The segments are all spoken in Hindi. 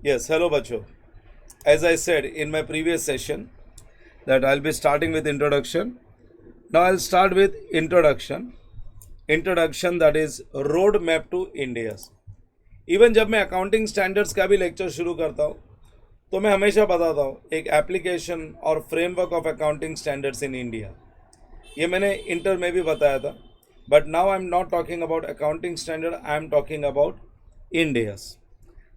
Yes, hello Bacho. As I said in my previous session that I'll be starting with introduction. Now I'll start with introduction. Introduction that is roadmap to India. Even जब मैं अकाउंटिंग स्टैंडर्ड्स का भी लेक्चर शुरू करता हूँ तो मैं हमेशा बताता हूँ एक एप्लीकेशन और framework of accounting standards in India. ये मैंने इंटर में भी बताया था. But now I am not talking about accounting standard, I am talking about Indians.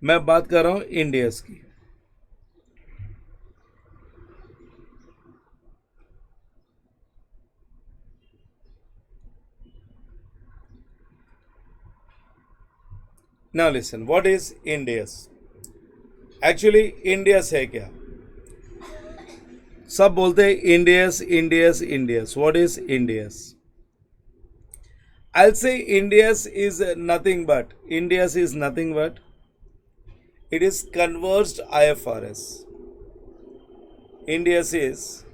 मैं बात कर रहा हूँ इंडियस की. Now listen, what is Indias? Actually, Indias है क्या? सब बोलते हैं Indias, Indias, Indias. What is Indias? I'll say Indias is nothing but it is converged IFRS. Indias is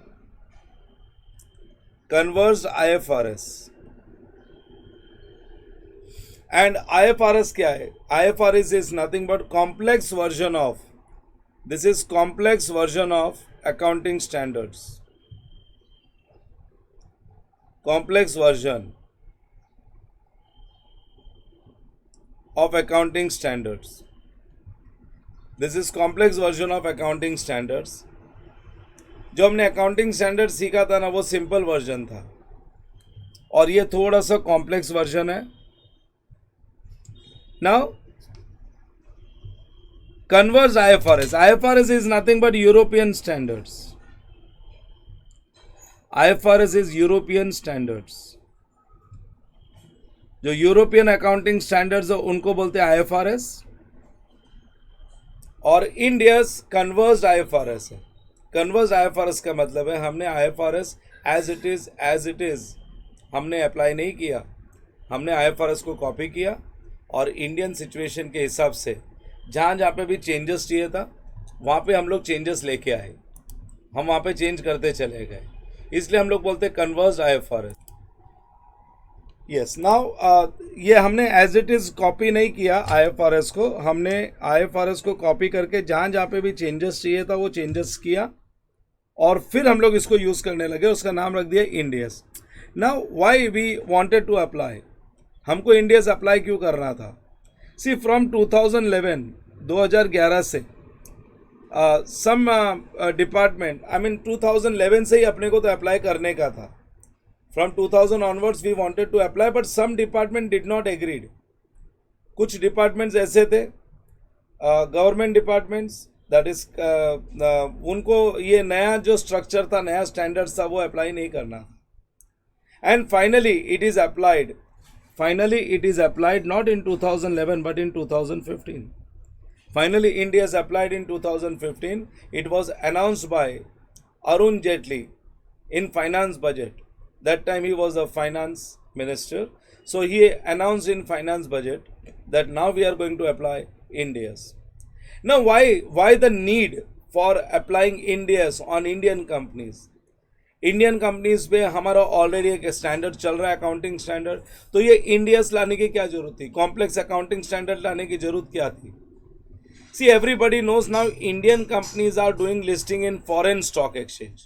converged IFRS. And IFRS क्या है? IFRS is nothing but complex version of, this is complex version of accounting standards. Complex version of accounting standards. This is complex version of accounting standards. जो हमने अकाउंटिंग स्टैंडर्ड सीखा था ना वो सिंपल वर्जन था और ये थोड़ा सा कॉम्प्लेक्स वर्जन है. Now, converge IFRS. IFRS is nothing but European standards. IFRS is European standards. जो यूरोपियन अकाउंटिंग स्टैंडर्ड्स है उनको बोलते हैं IFRS और इंडियस कन्वर्ज्ड IFRS है. कन्वर्ज्ड IFRS का मतलब है हमने IFRS एज इट इज हमने अप्लाई नहीं किया, हमने IFRS को कॉपी किया और इंडियन सिचुएशन के हिसाब से जहाँ जहाँ पे भी चेंजेस चाहिए था वहाँ पे हम लोग चेंजेस लेके आए, हम वहाँ पे चेंज करते चले गए, इसलिए हम लोग बोलते हैं कन्वर्ज्ड IFRS. यस, नाउ ये हमने एज इट इज़ कॉपी नहीं किया IFRS को, हमने IFRS को कॉपी करके जहाँ जहाँ पे भी चेंजेस चाहिए था वो चेंजेस किया और फिर हम लोग इसको यूज़ करने लगे. उसका नाम रख दिया Ind AS. Now why we wanted to apply, हमको इंडियस अप्लाई क्यों करना था? सी फ्रॉम 2011 से सम डिपार्टमेंट, आई मीन 2011 से ही अपने को तो अप्लाई करने का था. From 2000 onwards we wanted to apply but some department did not agreed. कुछ डिपार्टमेंट्स ऐसे थे गवर्नमेंट डिपार्टमेंट्स दैट इज उनको ये नया जो स्ट्रक्चर था, नया स्टैंडर्ड्स था वो अप्लाई नहीं करना. And finally it is applied. Finally, it is applied not in 2011 but in 2015. Finally, India is applied in 2015. It was announced by Arun Jaitley in finance budget. That time he was a finance minister. So he announced in finance budget that now we are going to apply Indias. Now, why the need for applying Indias on Indian companies? Indian companies पे हमारा ऑलरेडी एक स्टैंडर्ड चल रहा है अकाउंटिंग स्टैंडर्ड, तो ये इंडियस लाने की क्या जरूरत थी? कॉम्प्लेक्स अकाउंटिंग स्टैंडर्ड लाने की जरूरत क्या थी? See everybody knows now Indian companies are doing listing in foreign stock exchange.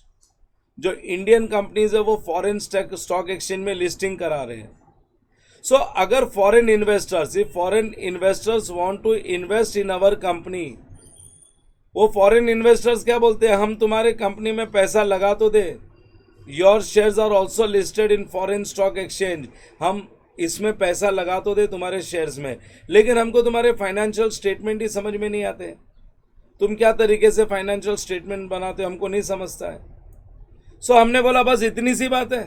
जो इंडियन कंपनीज है वो फॉरेन स्टॉक एक्सचेंज में लिस्टिंग करा रहे हैं. सो अगर foreign investors, if foreign investors want to invest in our company, वो फॉरेन इन्वेस्टर्स क्या बोलते हैं? हम तुम्हारे कंपनी में पैसा लगा तो दे, your shares are also listed in foreign stock exchange, हम इसमें पैसा लगा तो दे तुम्हारे शेयर्स में, लेकिन हमको तुम्हारे फाइनेंशियल स्टेटमेंट ही समझ में नहीं आते. तुम क्या तरीके से फाइनेंशियल स्टेटमेंट बनाते हो हमको नहीं समझता है. सो हमने बोला बस इतनी सी बात है,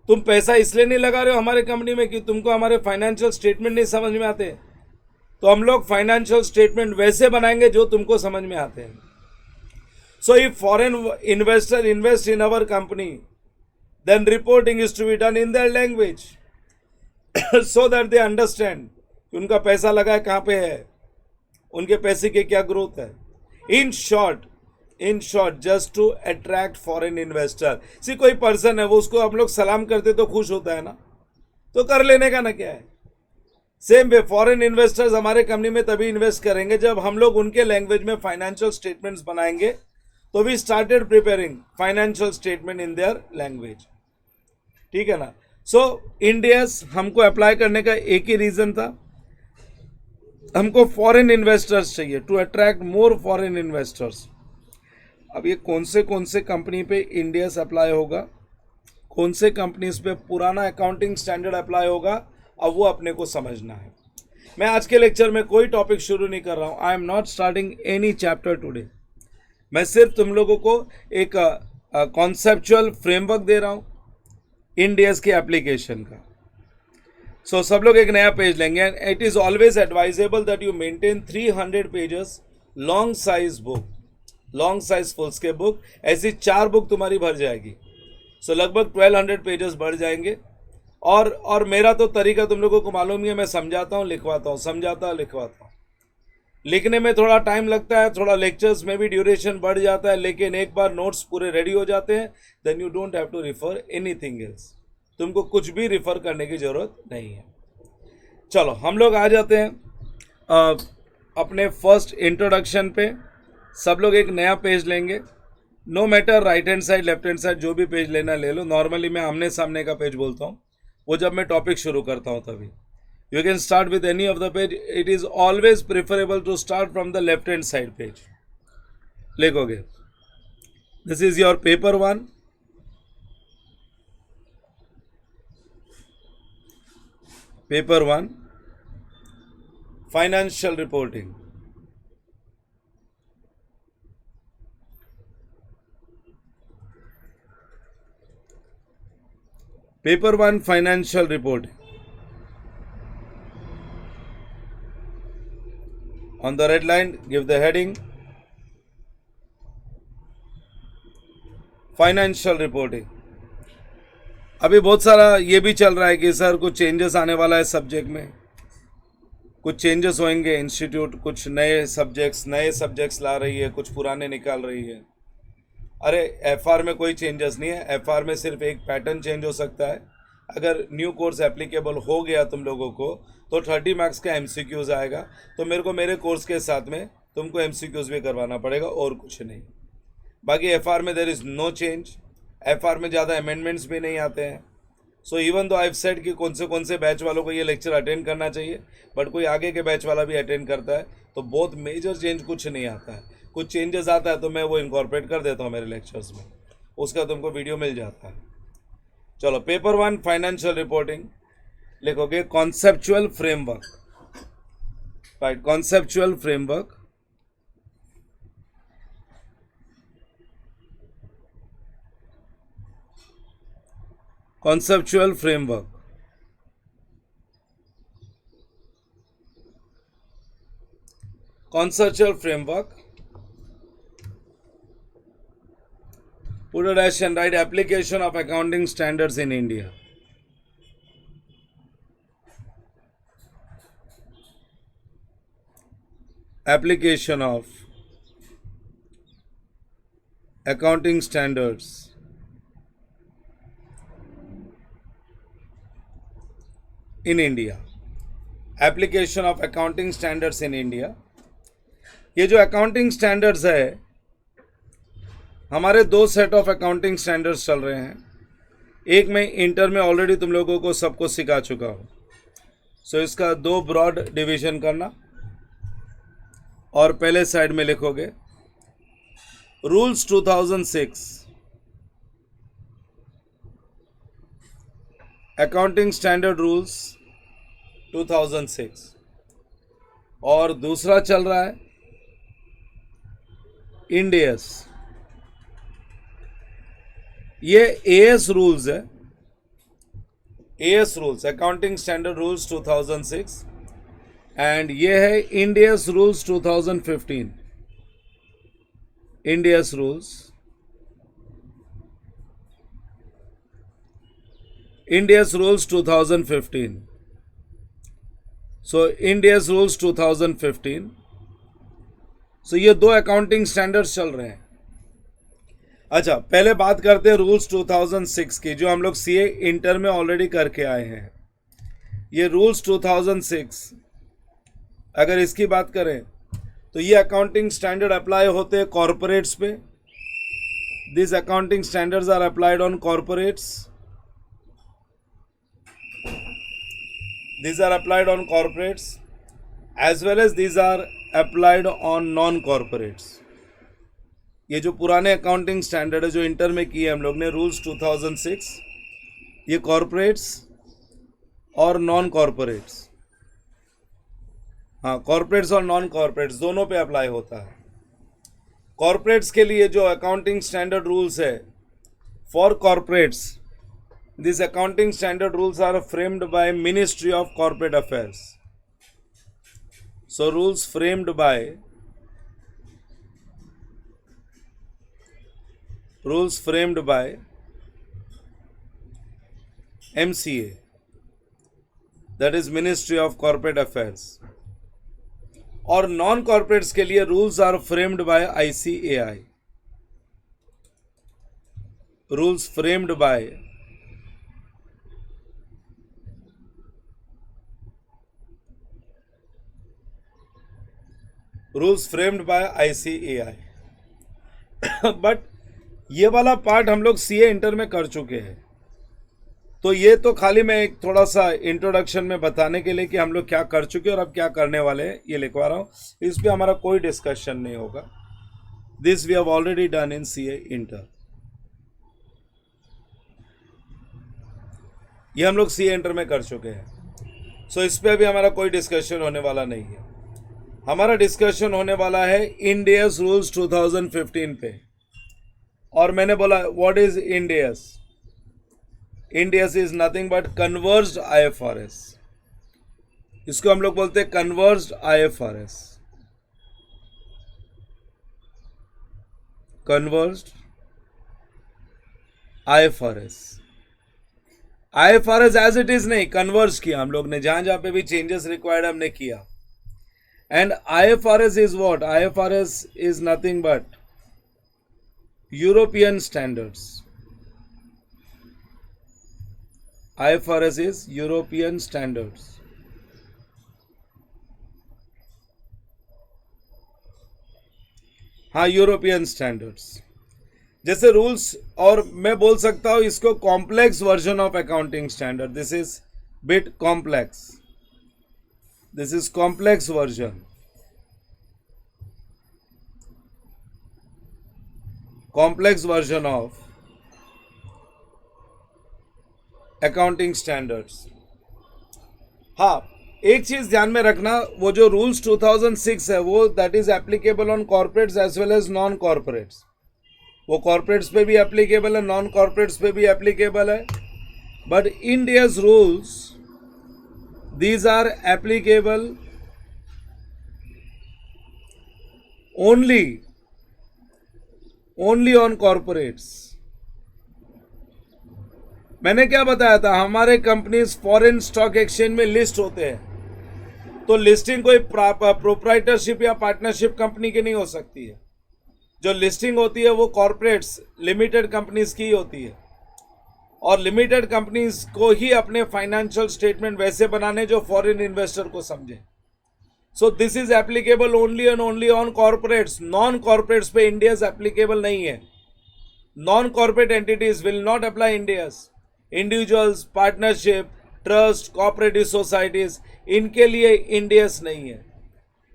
तुम पैसा इसलिए नहीं लगा रहे हो हमारे कंपनी में कि तुमको हमारे फाइनेंशियल स्टेटमेंट नहीं समझ में आते, तो हम लोग फाइनेंशियल स्टेटमेंट वैसे बनाएंगे जो तुमको समझ में आते हैं. So if foreign investor invest in our company, then reporting is to be done in their language so that they understand कि उनका पैसा लगा है कहाँ पे है, उनके पैसे की क्या ग्रोथ है. In short, just to attract foreign investor. सी कोई पर्सन है वो उसको हम लोग सलाम करते तो खुश होता है ना, तो कर लेने का ना क्या है. सेम वे फॉरेन इन्वेस्टर्स हमारे कंपनी में तभी इन्वेस्ट करेंगे जब हम लोग उनके लैंग्वेज में फाइनेंशियल स्टेटमेंट्स बनाएंगे। तो we started preparing financial statement in their language, ठीक है ना। सो इंडियस हमको अप्लाई करने का एक ही रीजन था, हमको फॉरेन इन्वेस्टर्स चाहिए, to attract more foreign investors. अब ये कौन से कंपनी पे इंडियस अप्लाई होगा, कौन से कंपनीज पे पुराना अकाउंटिंग स्टैंडर्ड अप्लाई होगा, अब वो अपने को समझना है। मैं आज के लेक्चर में कोई टॉपिक शुरू नहीं कर रहा हूँ, I am not starting any chapter today. मैं सिर्फ तुम लोगों को एक कॉन्सेप्चुअल फ्रेमवर्क दे रहा हूँ इंडियस के एप्लीकेशन का। सो सब लोग एक नया पेज लेंगे and it is always advisable that you maintain 300 pages long size book, long size foolscap book. ऐसी 4 बुक तुम्हारी भर जाएगी। सो लगभग 1200 पेजेस बढ़ जाएंगे। और मेरा तो तरीका तुम लोगों को मालूम ही है, मैं समझाता हूँ लिखवाता हूँ, समझाता हूँ लिखवाता हूँ। लिखने में थोड़ा टाइम लगता है, थोड़ा लेक्चर्स में भी ड्यूरेशन बढ़ जाता है, लेकिन एक बार नोट्स पूरे रेडी हो जाते हैं then you don't have to refer anything else. तुमको कुछ भी रिफर करने की जरूरत नहीं है। चलो हम लोग आ जाते हैं अपने फर्स्ट इंट्रोडक्शन पे। सब लोग एक नया पेज लेंगे, no matter right hand side left hand side, जो भी पेज लेना ले लो। नॉर्मली मैं आमने सामने का पेज बोलता हूँ, वो जब मैं टॉपिक शुरू करता हूँ तभी। You can start with any of the page, it is always preferable to start from the left hand side page. लिखोगे this is your paper 1, paper 1 financial reporting. Paper 1 financial reporting. On the red line, give the heading financial reporting. अभी बहुत सारा ये भी चल रहा है कि सर कुछ चेंजेस आने वाला है सब्जेक्ट में, कुछ चेंजेस होंगे, इंस्टीट्यूट कुछ नए सब्जेक्ट्स ला रही है, कुछ पुराने निकाल रही है। अरे एफआर में कोई चेंजेस नहीं है, एफआर में सिर्फ एक पैटर्न चेंज हो सकता है। अगर न्यू कोर्स एप्लीकेबल हो गया तुम लोगों को तो 30 मार्क्स का एमसीक्यूज आएगा, तो मेरे को मेरे कोर्स के साथ में तुमको एमसीक्यूज भी करवाना पड़ेगा और कुछ नहीं। बाकी एफआर में there is no change, FR में ज़्यादा अमेंडमेंट्स भी नहीं आते हैं। So even though I have said कि कौन से बैच वालों को ये लेक्चर अटेंड करना चाहिए, बट कोई आगे के बैच वाला भी अटेंड करता है तो बहुत मेजर चेंज कुछ नहीं आता है। कुछ चेंजेस आता है तो मैं वो इनकॉर्पोरेट कर देता हूँ मेरे लेक्चर्स में, उसका तुमको वीडियो मिल जाता है। चलो पेपर 1 फाइनेंशियल रिपोर्टिंग लिखोगे conceptual framework, right, conceptual framework. Conceptual framework, conceptual framework, put a dash and write application of accounting standards in India. Application of accounting standards in India. Application of accounting standards in India. ये जो अकाउंटिंग स्टैंडर्ड्स है, हमारे 2 सेट ऑफ अकाउंटिंग स्टैंडर्ड्स चल रहे हैं। एक मैं इंटर में ऑलरेडी तुम लोगों को सबको सिखा चुका हूँ। सो इसका 2 ब्रॉड डिवीजन करना, और पहले साइड में लिखोगे रूल्स 2006, अकाउंटिंग स्टैंडर्ड रूल्स 2006, और दूसरा चल रहा है इंडियस। ये एएस रूल्स है, as rules accounting standard rules 2006, and ये है Indians rules 2015, Indians rules, Indians rules 2015। सो इंडियस रूल्स 2015। सो ये 2 अकाउंटिंग स्टैंडर्ड्स चल रहे हैं। अच्छा, पहले बात करते हैं रूल्स 2006 की, जो हम लोग सीए इंटर में ऑलरेडी करके आए हैं। ये रूल्स 2006, अगर इसकी बात करें तो ये अकाउंटिंग स्टैंडर्ड अप्लाई होते हैं कॉरपोरेट्स पे. This accounting standards are applied on corporates. These are applied on corporates as well as these are applied on non-corporates. ये जो पुराने अकाउंटिंग स्टैंडर्ड है जो इंटर में किए हम लोग ने रूल्स 2006, ये कॉरपोरेट्स और नॉन कॉरपोरेट्स, हाँ कॉरपोरेट्स और नॉन कॉरपोरेट्स दोनों पे अप्लाई होता है. कॉरपोरेट्स के लिए जो अकाउंटिंग स्टैंडर्ड रूल्स है for corporates, these accounting standard rules are framed by Ministry of Corporate Affairs. So rules framed by MCA, that is Ministry of Corporate Affairs. और नॉन कॉर्पोरेट्स के लिए rules are framed by ICAI. Rules framed by ICAI. But ये वाला पार्ट हम लोग CA इंटर में कर चुके हैं, तो ये तो खाली मैं एक थोड़ा सा इंट्रोडक्शन में बताने के लिए कि हम लोग क्या कर चुके हैं और अब क्या करने वाले हैं ये लिखवा रहा हूँ. इस पे हमारा कोई डिस्कशन नहीं होगा. This we have already done in CA inter. ये हम लोग CA इंटर में कर चुके हैं. सो इस पे अभी हमारा कोई डिस्कशन होने वाला नहीं है. हमारा डिस्कशन होने वाला है इंडियस रूल्स 2015 पे. और मैंने बोला what is Ind AS. Ind AS is nothing but converged IFRS. इसको हम लोग बोलते हैं converged IFRS. Converged IFRS as it is नहीं, कन्वर्ज किया हम लोग ने, जहां जहां पे भी चेंजेस रिक्वायर्ड हमने किया. And IFRS is what? IFRS is nothing but European standards. IFRS is European standards. हाँ, यूरोपियन स्टैंडर्ड्स. जैसे रूल्स, और मैं बोल सकता हूं इसको complex version of accounting standard. This is bit complex. This is complex version. Complex version of accounting standards. हाँ, एक चीज ध्यान में रखना, वो जो रूल्स 2006 है वो that is applicable on corporates as well as non corporates. वो कॉर्पोरेट्स पे भी एप्लीकेबल है, नॉन कॉर्पोरेट्स पे भी एप्लीकेबल है. But India's rules, these are applicable only on corporates. मैंने क्या बताया था, हमारे कंपनीज फॉरेन स्टॉक एक्सचेंज में लिस्ट होते हैं, तो लिस्टिंग कोई प्रोप्राइटरशिप या पार्टनरशिप कंपनी की नहीं हो सकती है. जो लिस्टिंग होती है वो कॉर्पोरेट्स, लिमिटेड कंपनीज की होती है. और लिमिटेड कंपनीज को ही अपने फाइनेंशियल स्टेटमेंट वैसे बनाने जो फॉरेन इन्वेस्टर को समझे. So this is applicable only and only on corporates. Non corporates पे इंडियस एप्लीकेबल नहीं है. Non corporate entities will not apply Indians. Individuals, partnership, trust, cooperative societies, इनके लिए इंडियस नहीं है.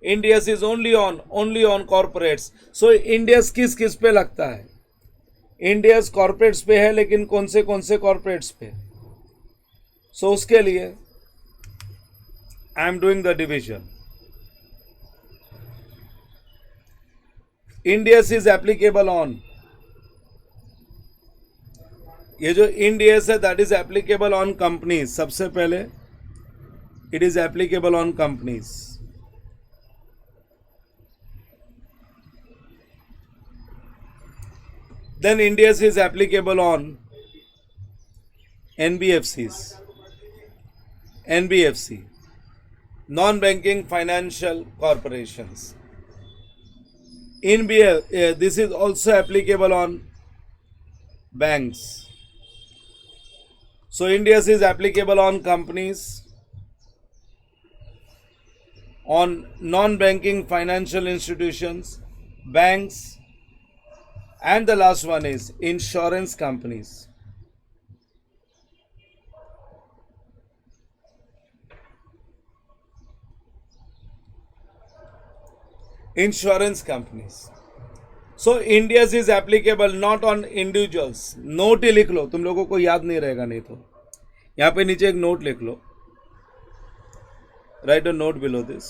Indians is only on corporates. So Indians किस किस पे लगता है? इंडियस कॉर्पोरेट्स पे है, लेकिन कौन से कॉर्पोरेट्स पे? सो उसके लिए I am doing the division. Indians is applicable on, ये जो इंडियस है that is applicable on companies. सबसे पहले it is applicable on companies. Then India's is applicable on NBFCs, non-banking financial corporations. This is also applicable on banks. So India's is applicable on companies, on non-banking financial institutions, banks, and the last one is insurance companies. Insurance companies. So India's is applicable not on individuals. Note ही लिख लो, तुम लोगों को याद नहीं रहेगा नहीं तो यहाँ पे नीचे एक नोट लिख लो. Write a note below this.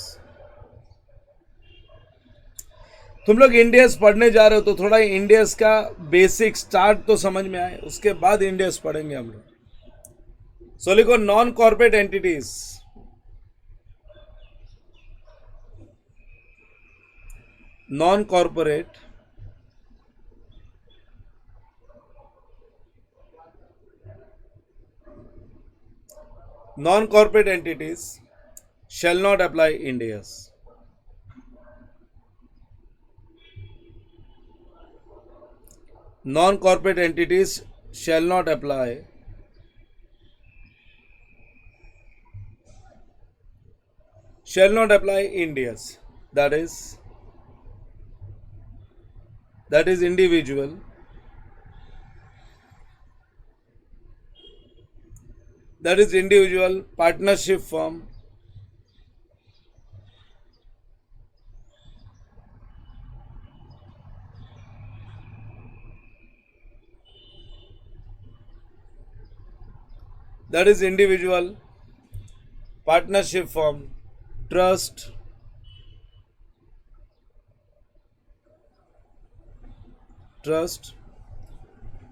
तुम लोग इंडियस पढ़ने जा रहे हो तो थोड़ा इंडियस का बेसिक स्टार्ट तो समझ में आए, उसके बाद इंडियस पढ़ेंगे हम लोग. सो लिखो non corporate entities. Non corporate entities shall not apply Ind AS. Non-corporate entities shall not apply Ind AS. That is individual, partnership firm, trust,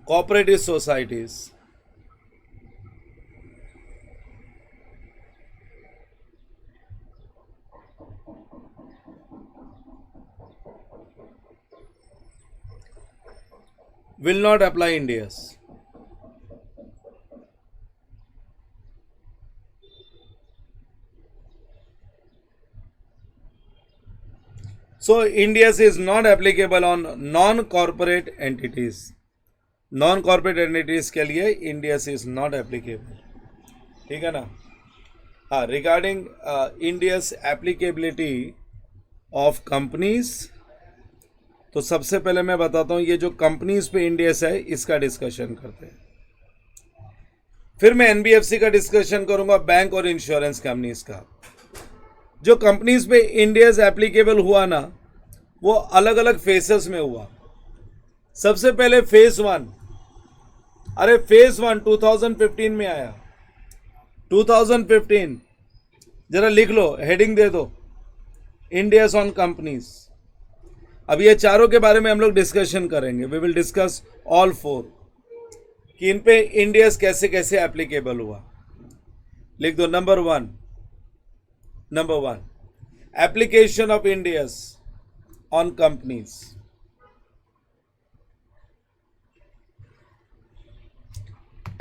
cooperative societies, will not apply Ind AS. So Ind AS is not applicable on non-corporate entities. Non-corporate entities के लिए Ind AS is not applicable. ठीक है ना. हाँ, regarding Ind AS applicability of companies, तो सबसे पहले मैं बताता हूँ ये जो कंपनीज पे Ind AS है इसका डिस्कशन करते हैं. फिर मैं NBFC का डिस्कशन करूंगा, बैंक और इंश्योरेंस कंपनीज का. जो कंपनीज पे Ind AS एप्लीकेबल हुआ ना, वो अलग अलग फेसेस में हुआ. सबसे पहले फेज 1. अरे फेज 1 2015 में आया. 2015 जरा लिख लो, हेडिंग दे दो, Ind AS ऑन कंपनीज. अब ये चारों के बारे में हम लोग डिस्कशन करेंगे. वी विल डिस्कस ऑल 4 कि इन पे Ind AS कैसे कैसे एप्लीकेबल हुआ. लिख दो. Number one application of Ind AS on companies.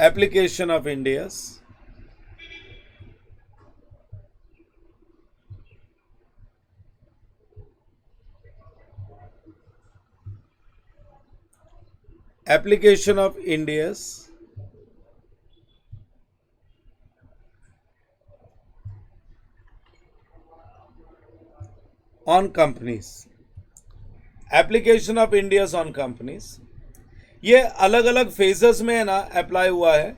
Application of Ind AS on companies. Application of Ind AS on companies ये अलग अलग फेजेस में है ना अप्लाई हुआ है.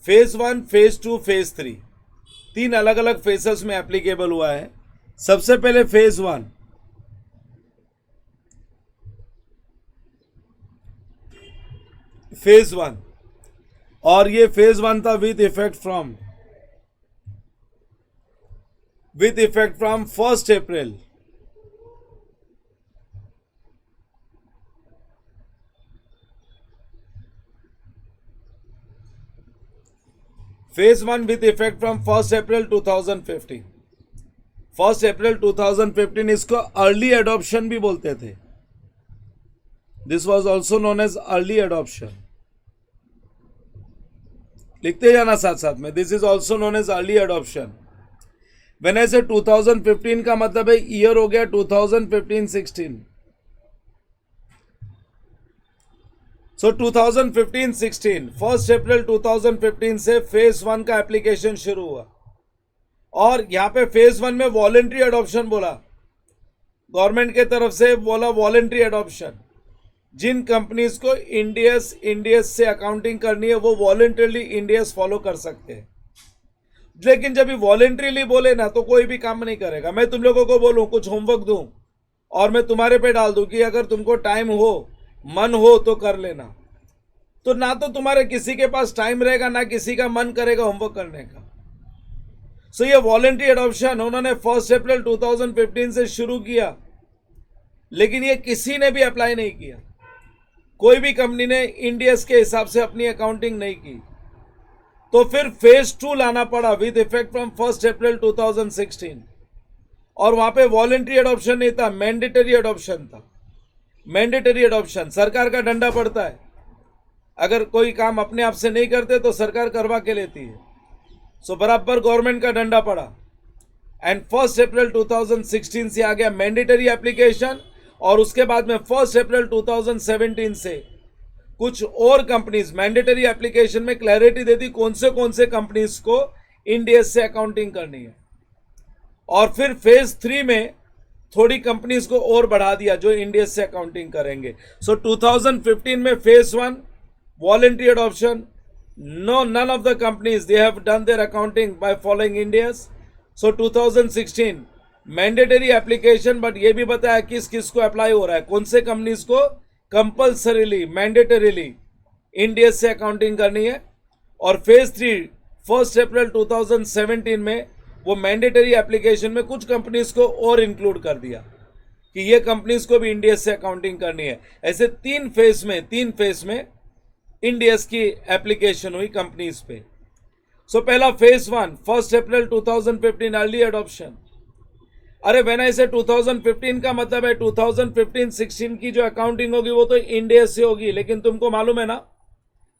फेज 1, फेज 2, फेज 3, 3 अलग अलग फेजेस में एप्लीकेबल हुआ है. सबसे पहले फेज 1 और ये फेज 1 था with effect from 1 April. Phase 1 with effect from 1 April 2015. 1 April 2015 इसको अर्ली एडॉप्शन भी बोलते थे. This was also known as early adoption. लिखते जाना साथ साथ में. This is also known as early adoption. When I say 2015 का मतलब है ईयर हो गया 2015-16. सो 2015-16 1 अप्रैल 2015 से फेज 1 का एप्लीकेशन शुरू हुआ और यहाँ पे फेज 1 में वॉलेंट्री अडॉप्शन बोला, गवर्नमेंट के तरफ से बोला वॉलेंट्री अडॉप्शन। जिन कंपनीज को इंडियस से अकाउंटिंग करनी है वो वॉलेंटरली इंडियस फॉलो कर सकते हैं। लेकिन जब भी वॉलेंटरीली बोले ना तो कोई भी काम नहीं करेगा। मैं तुम लोगों को बोलूं, कुछ होमवर्क दूं और मैं तुम्हारे पे डाल दूं कि अगर तुमको टाइम हो, मन हो तो कर लेना, तो ना तो तुम्हारे किसी के पास टाइम रहेगा, ना किसी का मन करेगा होमवर्क करने का। सो ये वॉलेंट्री अडॉप्शन उन्होंने 1 अप्रैल 2015 से शुरू किया, लेकिन ये किसी ने भी अप्लाई नहीं किया। कोई भी कंपनी ने इंडियस के हिसाब से अपनी अकाउंटिंग नहीं की। तो फिर फेज 2 लाना पड़ा विद इफेक्ट फ्रॉम 1 अप्रैल 2016, और वहां पे वॉलेंट्री अडॉप्शन नहीं था, मैंडेटरी अडॉप्शन था। मैंडेटरी अडॉप्शन, सरकार का डंडा पड़ता है, अगर कोई काम अपने आप से नहीं करते तो सरकार करवा के लेती है। सो बराबर गवर्नमेंट का डंडा पड़ा एंड 1 अप्रैल 2016 से आ गया मैंडेटरी एप्लीकेशन, और उसके बाद में 1 अप्रैल 2017 से कुछ और कंपनीज मैंडेटरी एप्लीकेशन में क्लैरिटी देती कौन से कंपनीज को इंडियस से अकाउंटिंग करनी है। और फिर फेज 3 में थोड़ी कंपनीज को और बढ़ा दिया जो इंडियस से अकाउंटिंग करेंगे। सो 2015 में phase 1 voluntary adoption, none of the companies they have done their accounting by following India's. So 2016 mandatory application, but ये भी बताया किस किस को अप्लाई हो रहा है, कौन से कंपनीज को कंपल्सरीली मैंडेटरीली इंडियस से अकाउंटिंग करनी है। और फेज 3 1 अप्रैल 2017 में वो मैंडेटरी एप्लीकेशन में कुछ कंपनीज को और इंक्लूड कर दिया कि ये कंपनीज को भी इंडियस से अकाउंटिंग करनी है। ऐसे 3 फेज में इंडियस की एप्लीकेशन हुई कंपनीज पे। सो पहला फेज 1 1 अप्रैल 2015 अर्ली अडॉप्शन। अरे व्हेन आई से 2015 का मतलब है 2015-16 की जो अकाउंटिंग होगी वो तो इंडिया से होगी। लेकिन तुमको मालूम है ना,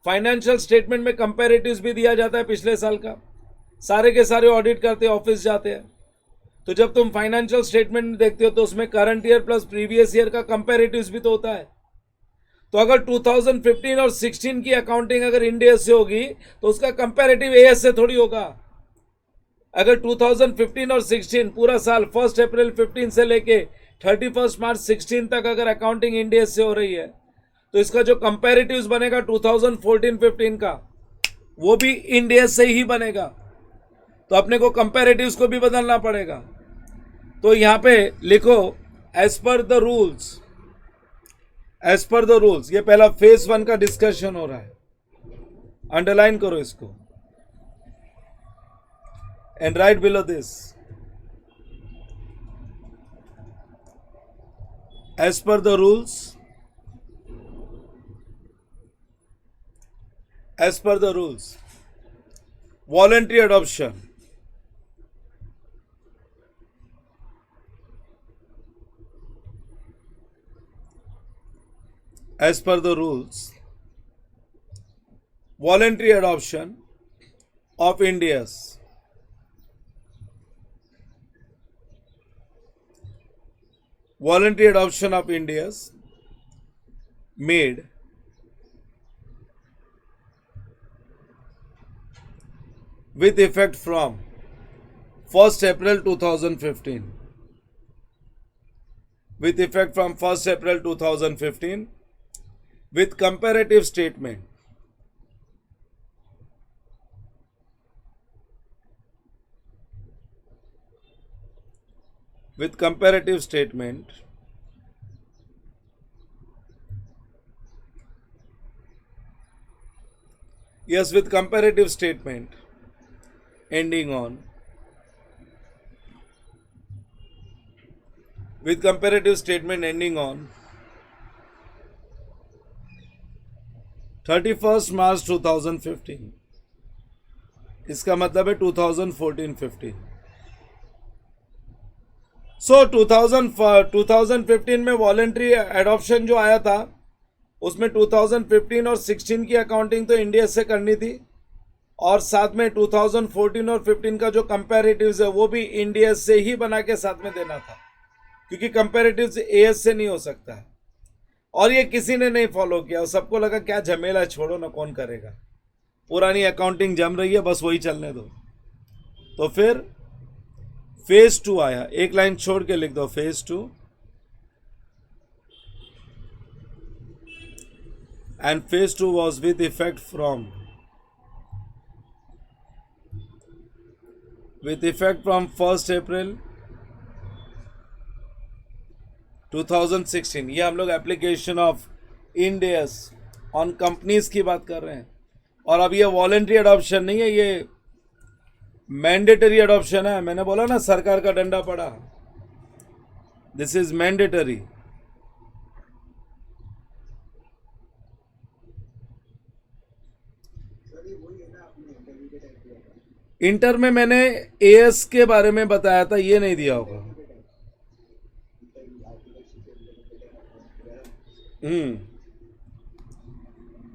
फाइनेंशियल स्टेटमेंट में कंपैरेटिव्स भी दिया जाता है पिछले साल का, सारे के सारे ऑडिट करते ऑफिस जाते हैं। तो जब तुम फाइनेंशियल स्टेटमेंट देखते हो तो उसमें current year plus previous year का कंपैरेटिव्स भी तो होता है। तो अगर 2015 और 16 की अकाउंटिंग अगर इंडिया से होगी तो उसका कंपैरेटिव एएस से थोड़ी होगा। अगर 2015 और 16 पूरा साल 1 अप्रैल 15 से लेके 31 मार्च 16 तक अगर अकाउंटिंग इंडिया से हो रही है तो इसका जो कंपैरेटिव्स बनेगा 2014-15 का वो भी इंडिया से ही बनेगा। तो अपने को कंपैरेटिव्स को भी बदलना पड़ेगा। तो यहाँ पे लिखो as per the rules, as per the rules. ये पहला फेज 1 का डिस्कशन हो रहा है, अंडरलाइन करो इसको and write below this as per the rules, as per the rules, voluntary adoption, as per the rules, voluntary adoption of India's voluntary adoption of India's made with effect from 1st April 2015, with effect from 1st April 2015 with comparative statement, with comparative statement yes, with comparative statement ending on, with comparative statement ending on 31st March 2015, इसका मतलब है 2014-15। सो 2015 में वॉलेंट्री एडॉप्शन जो आया था उसमें 2015 और 16 की अकाउंटिंग तो इंडिया से करनी थी, और साथ में 2014 और 15 का जो कंपैरेटिव्स है वो भी इंडिया से ही बना के साथ में देना था, क्योंकि कंपैरेटिव्स एएस से नहीं हो सकता है। और ये किसी ने नहीं फॉलो किया, और सबको लगा क्या झमेला है, छोड़ो ना, कौन करेगा, पुरानी अकाउंटिंग जम रही है, बस वही चलने दो। तो फिर फेज 2 आया, एक लाइन छोड़ के लिख दो phase 2, and phase 2 was with effect from first April 2016। ये हम लोग application of Ind AS on companies की बात कर रहे हैं, और अब ये वॉलेंट्री अडॉप्शन नहीं है, ये मैंडेटरी अडॉप्शन है। मैंने बोला ना सरकार का डंडा पड़ा, दिस इज मैंडेटरी। इंटर में मैंने एएस के बारे में बताया था, ये नहीं दिया होगा।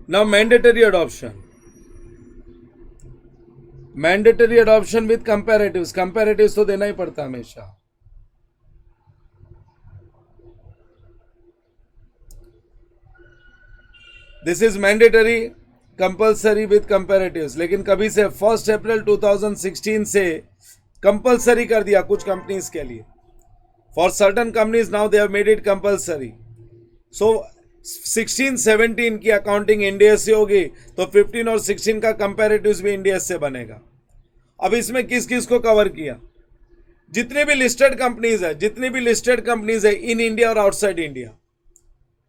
Now mandatory adoption, mandatory adoption with comparatives, comparatives तो देना ही पड़ता हमेशा। This is mandatory compulsory with comparatives, लेकिन कभी से 1 अप्रैल 2016 से कंपलसरी कर दिया कुछ कंपनीज के लिए। For certain companies now they have made it compulsory. So 16-17 की अकाउंटिंग इंडिया से होगी, तो 15 और 16 का कंपैरेटिव्स भी इंडिया से बनेगा। अब इसमें किस किस को कवर किया? जितनी भी लिस्टेड कंपनीज है, जितनी भी लिस्टेड कंपनीज है इन इंडिया और आउटसाइड इंडिया,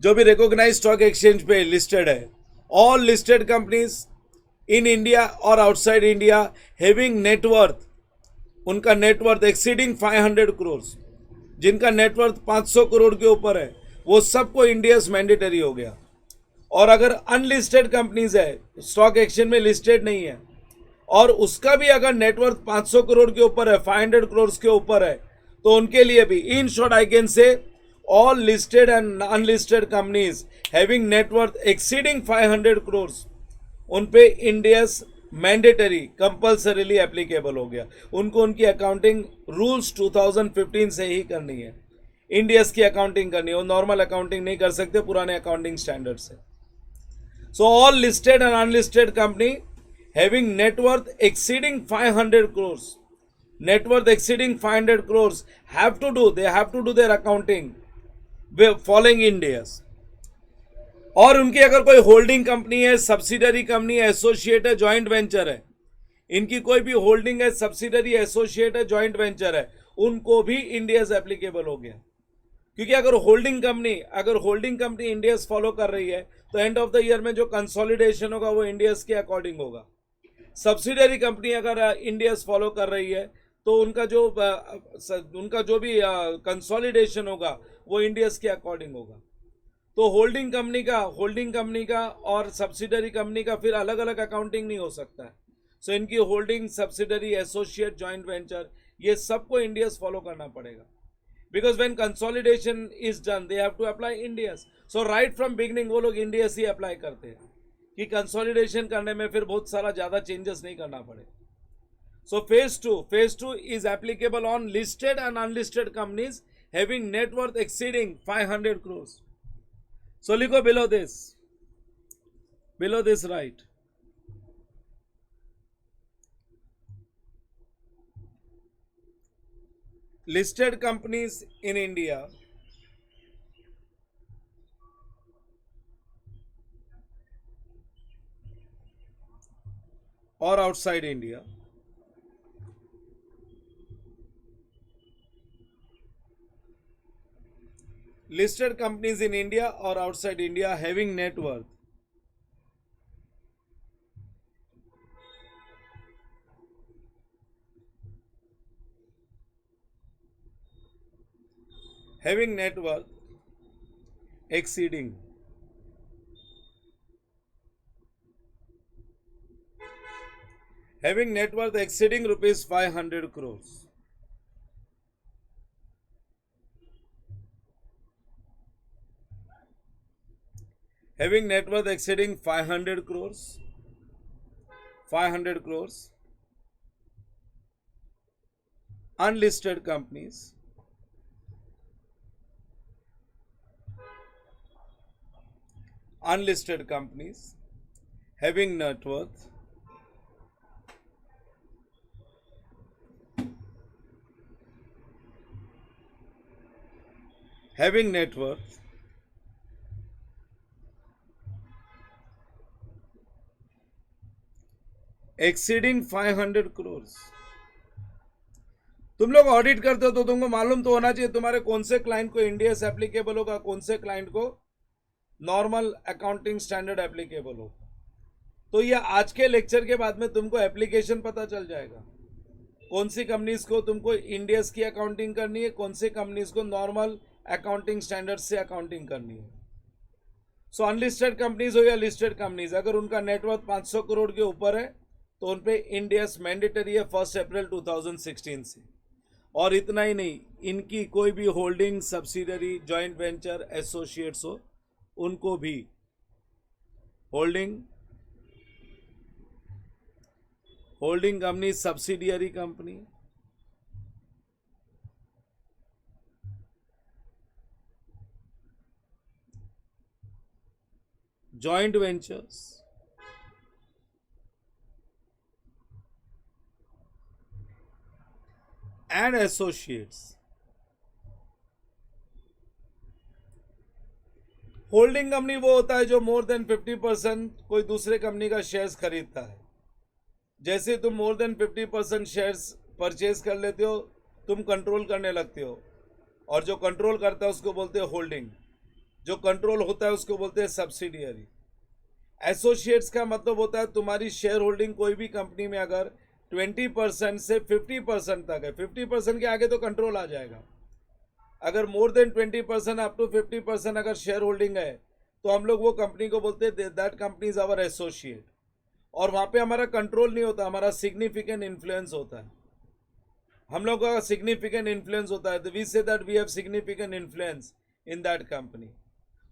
जो भी रिकॉग्नाइज स्टॉक एक्सचेंज पे लिस्टेड है, all listed companies in India और आउटसाइड इंडिया हैविंग नेटवर्थ, उनका नेटवर्थ एक्सीडिंग 500 करोड़, जिनका नेटवर्थ 500 करोड़ के ऊपर है, वो सबको इंडियाज मैंडेटरी हो गया। और अगर अनलिस्टेड कंपनीज है, स्टॉक एक्सचेंज में लिस्टेड नहीं है, और उसका भी अगर नेटवर्थ 500 करोड़ के ऊपर है, 500 करोड़ के ऊपर है, तो उनके लिए भी in short I can say all listed and unlisted companies having net worth exceeding 500 crores, उन पे इंडियस मैंडेटरी कंपल्सरीली एप्लीकेबल हो गया। उनको उनकी अकाउंटिंग रूल्स 2015 से ही करनी है, इंडियस की अकाउंटिंग करनी है, वो नॉर्मल अकाउंटिंग नहीं कर सकते पुराने अकाउंटिंग स्टैंडर्ड से। सो all listed and unlisted company having net worth exceeding 500 crores, net worth exceeding 500 crores have to do, they have to do their accounting following Indians. और उनकी अगर कोई होल्डिंग कंपनी है, सब्सिडरी कंपनी है, एसोसिएट है, जॉइंट वेंचर है, इनकी कोई भी होल्डिंग है, सब्सिडरी, एसोसिएट है, जॉइंट वेंचर है, उनको भी इंडियस एप्लीकेबल हो गया। क्योंकि अगर होल्डिंग कंपनी इंडियस फॉलो कर रही है, तो एंड ऑफ द ईयर में जो कंसोलिडेशन होगा वो इंडियस के अकॉर्डिंग होगा। सब्सिडरी कंपनी अगर इंडियस फॉलो कर रही है, तो उनका जो भी कंसोलिडेशन होगा वो इंडियस के अकॉर्डिंग होगा। तो होल्डिंग कंपनी का और सब्सिडरी कंपनी का फिर अलग अलग अकाउंटिंग नहीं हो सकता है। सो इनकी holding, subsidiary, associate, joint venture, ये सबको इंडियस फॉलो करना पड़ेगा। Because when consolidation is done they have to apply Ind AS. So right from beginning वो लोग इंडियस ही अप्लाई करते हैं कि कंसोलिडेशन करने में फिर बहुत सारा ज़्यादा चेंजेस नहीं करना पड़े। So phase 2 is applicable on listed and unlisted companies having net worth exceeding 500 crores. So लिखो below this right. Listed companies in India or outside India listed companies in India or outside India having net worth exceeding rupees 500 crores. Having net worth exceeding 500 crores, unlisted companies having net worth having net worth exceeding 500 crores. तुम लोग ऑडिट करते हो तो तुमको मालूम तो होना चाहिए तुम्हारे कौन से क्लाइंट को इंडियस एप्लीकेबल होगा, कौन से क्लाइंट को नॉर्मल अकाउंटिंग स्टैंडर्ड एप्लीकेबल होगा. तो ये आज के लेक्चर के बाद में तुमको एप्लीकेशन पता चल जाएगा. कौन सी कंपनीज को तुमको इंडियस की अकाउंटिंग करनी है, कौन सी कंपनीज को नॉर्मल अकाउंटिंग स्टैंडर्ड से अकाउंटिंग करनी है. सो अनलिस्टेड कंपनीज हो या लिस्टेड कंपनीज, अगर उनका नेटवर्थ 500 करोड़ के ऊपर है तो उन पे इंडियस मैंडेटरी है 1 अप्रैल 2016 से. और इतना ही नहीं, इनकी कोई भी holding, subsidiary, joint venture, associates हो, उनको भी holding company, subsidiary company, joint ventures, and associates. Holding company वो होता है जो मोर देन 50% कोई दूसरे कंपनी का शेयर्स खरीदता है. जैसे तुम मोर देन 50% शेयर्स परचेज कर लेते हो, तुम कंट्रोल करने लगते हो, और जो कंट्रोल करता है उसको बोलते हैं होल्डिंग, जो कंट्रोल होता है उसको बोलते हैं सब्सिडियरी. एसोसिएट्स का मतलब होता है तुम्हारी शेयर होल्डिंग कोई भी कंपनी में अगर 20% से 50% तक है, 50% के आगे तो कंट्रोल आ जाएगा. अगर मोर देन 20% अप टू 50% अगर शेयर होल्डिंग है तो हम लोग वो कंपनी को बोलते हैं that company is our associate. और वहाँ पे हमारा कंट्रोल नहीं होता, हमारा सिग्निफिकेंट इन्फ्लुएंस होता है. हम लोग का सिग्निफिकेंट इन्फ्लुएंस होता है, we say that we have significant influence in that company.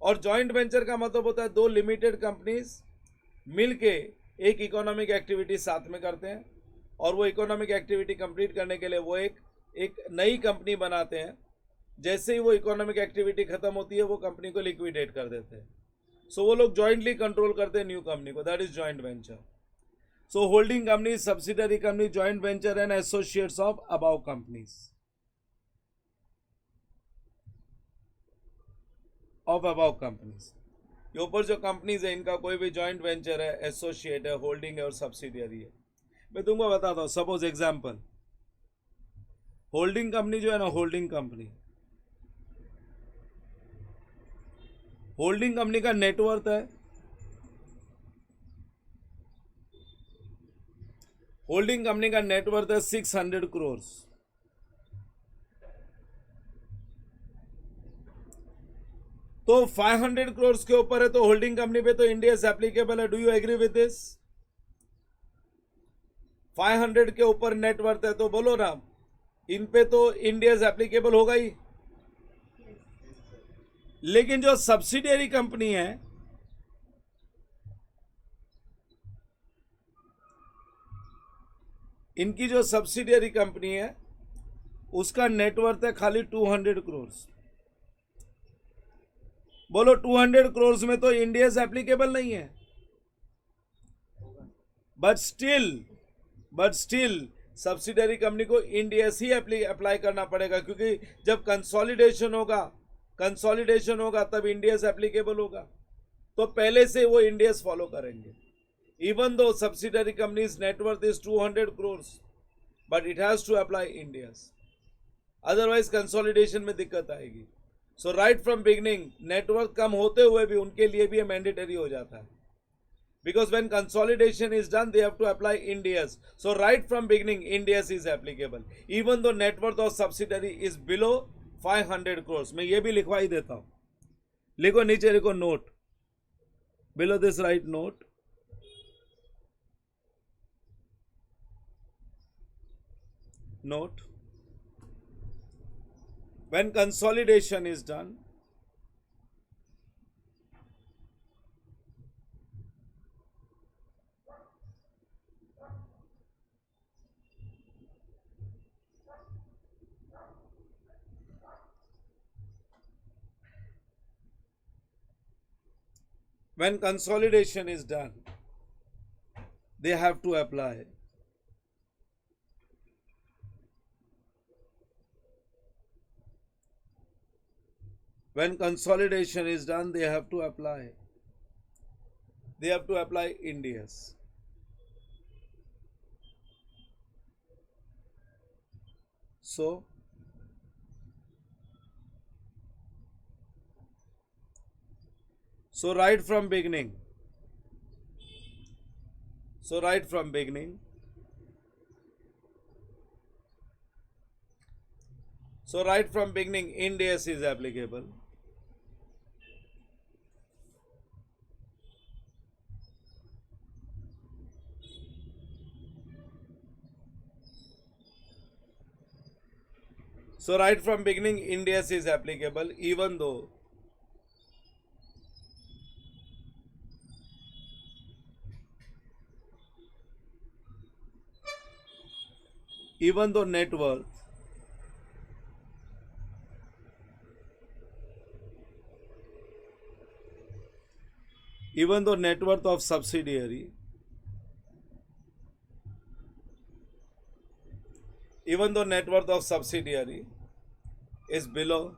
और जॉइंट वेंचर का मतलब होता है दो लिमिटेड कंपनीज मिलके एक इकोनॉमिक एक्टिविटी साथ में करते हैं, और वो इकोनॉमिक एक्टिविटी कंप्लीट करने के लिए वो एक नई कंपनी बनाते हैं. जैसे ही वो इकोनॉमिक एक्टिविटी खत्म होती है वो कंपनी को लिक्विडेट कर देते हैं. सो वो लोग जॉइंटली कंट्रोल करते हैं न्यू कंपनी को, that is joint venture. So holding company, subsidiary company, joint venture and associates of about companies, of about companies. ये ऊपर जो कंपनीज है इनका कोई भी जॉइंट वेंचर है, एसोसिएट है, होल्डिंग है और सब्सिडियरी है. मैं तुमको बताता हूँ, सपोज एग्जाम्पल, होल्डिंग कंपनी जो है ना, होल्डिंग कंपनी का नेटवर्थ है, होल्डिंग कंपनी का नेटवर्थ है 600 करोड़. तो 500 करोड़ के ऊपर है तो होल्डिंग कंपनी पे तो इंडियस एप्लीकेबल है. Do you agree with this? 500 के ऊपर नेटवर्थ है तो बोलो ना, इन पे तो इंडियस एप्लीकेबल होगा ही. लेकिन जो सब्सिडियरी कंपनी है, इनकी जो सब्सिडियरी कंपनी है उसका नेटवर्थ है खाली 200 करोड़. बोलो 200 करोड़ में तो इंडियस एप्लीकेबल नहीं है. बट स्टिल सब्सिडियरी कंपनी को इंडियस ही अप्लाई करना पड़ेगा, क्योंकि जब कंसोलिडेशन होगा तब इंडियस एप्लीकेबल होगा. तो पहले से वो इंडियस फॉलो करेंगे. Even though subsidiary companies net worth is 200 crore, but it has to apply Ind AS, otherwise consolidation में दिक्कत आएगी. So right from beginning net worth कम होते हुए भी उनके लिए भी मैंडेटरी हो जाता है, because when consolidation is done they have to apply Indias. So right from beginning Indias is applicable even though net worth of subsidiary is below 500 crores. मैं ये भी लिखवा ही देता हूँ. लिखो नीचे, लिखो note, below this write note. When consolidation is done, they have to apply when consolidation is done, they have to apply. They have to apply Ind AS. So right from beginning. So right from beginning. So right from beginning, Ind AS is applicable. So right from beginning, Ind AS is applicable, even though net worth of subsidiary is below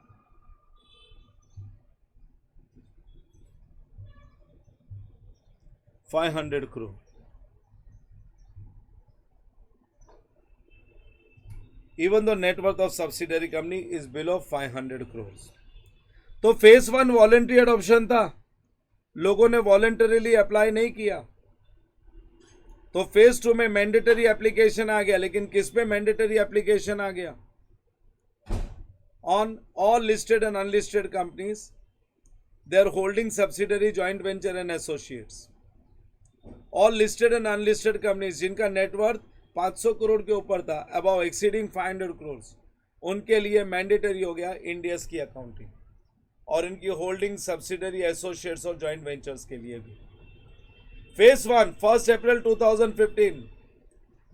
500 crore. Even though net worth of subsidiary company is below 500 crores. तो फेज 1 वॉलेंट्री एडॉप्शन था, लोगों ने वॉलेंटरीली अप्लाई नहीं किया, तो फेज 2 में मैंडेटरी एप्लीकेशन आ गया. लेकिन किस पे मैंडेटरी एप्लीकेशन आ गया? On all listed and unlisted companies, they are holding subsidiary, joint venture and associates. All listed and unlisted companies जिनका नेटवर्थ 500 करोड़ के ऊपर था, अबाउ एक्सीडिंग 500 करोड़, उनके लिए मैंडेटरी हो गया Ind AS की अकाउंटिंग, और इनकी होल्डिंग सब्सिडरी, एसोसिएट्स और जॉइंट वेंचर्स के लिए भी. फेज 1 1 अप्रैल 2015,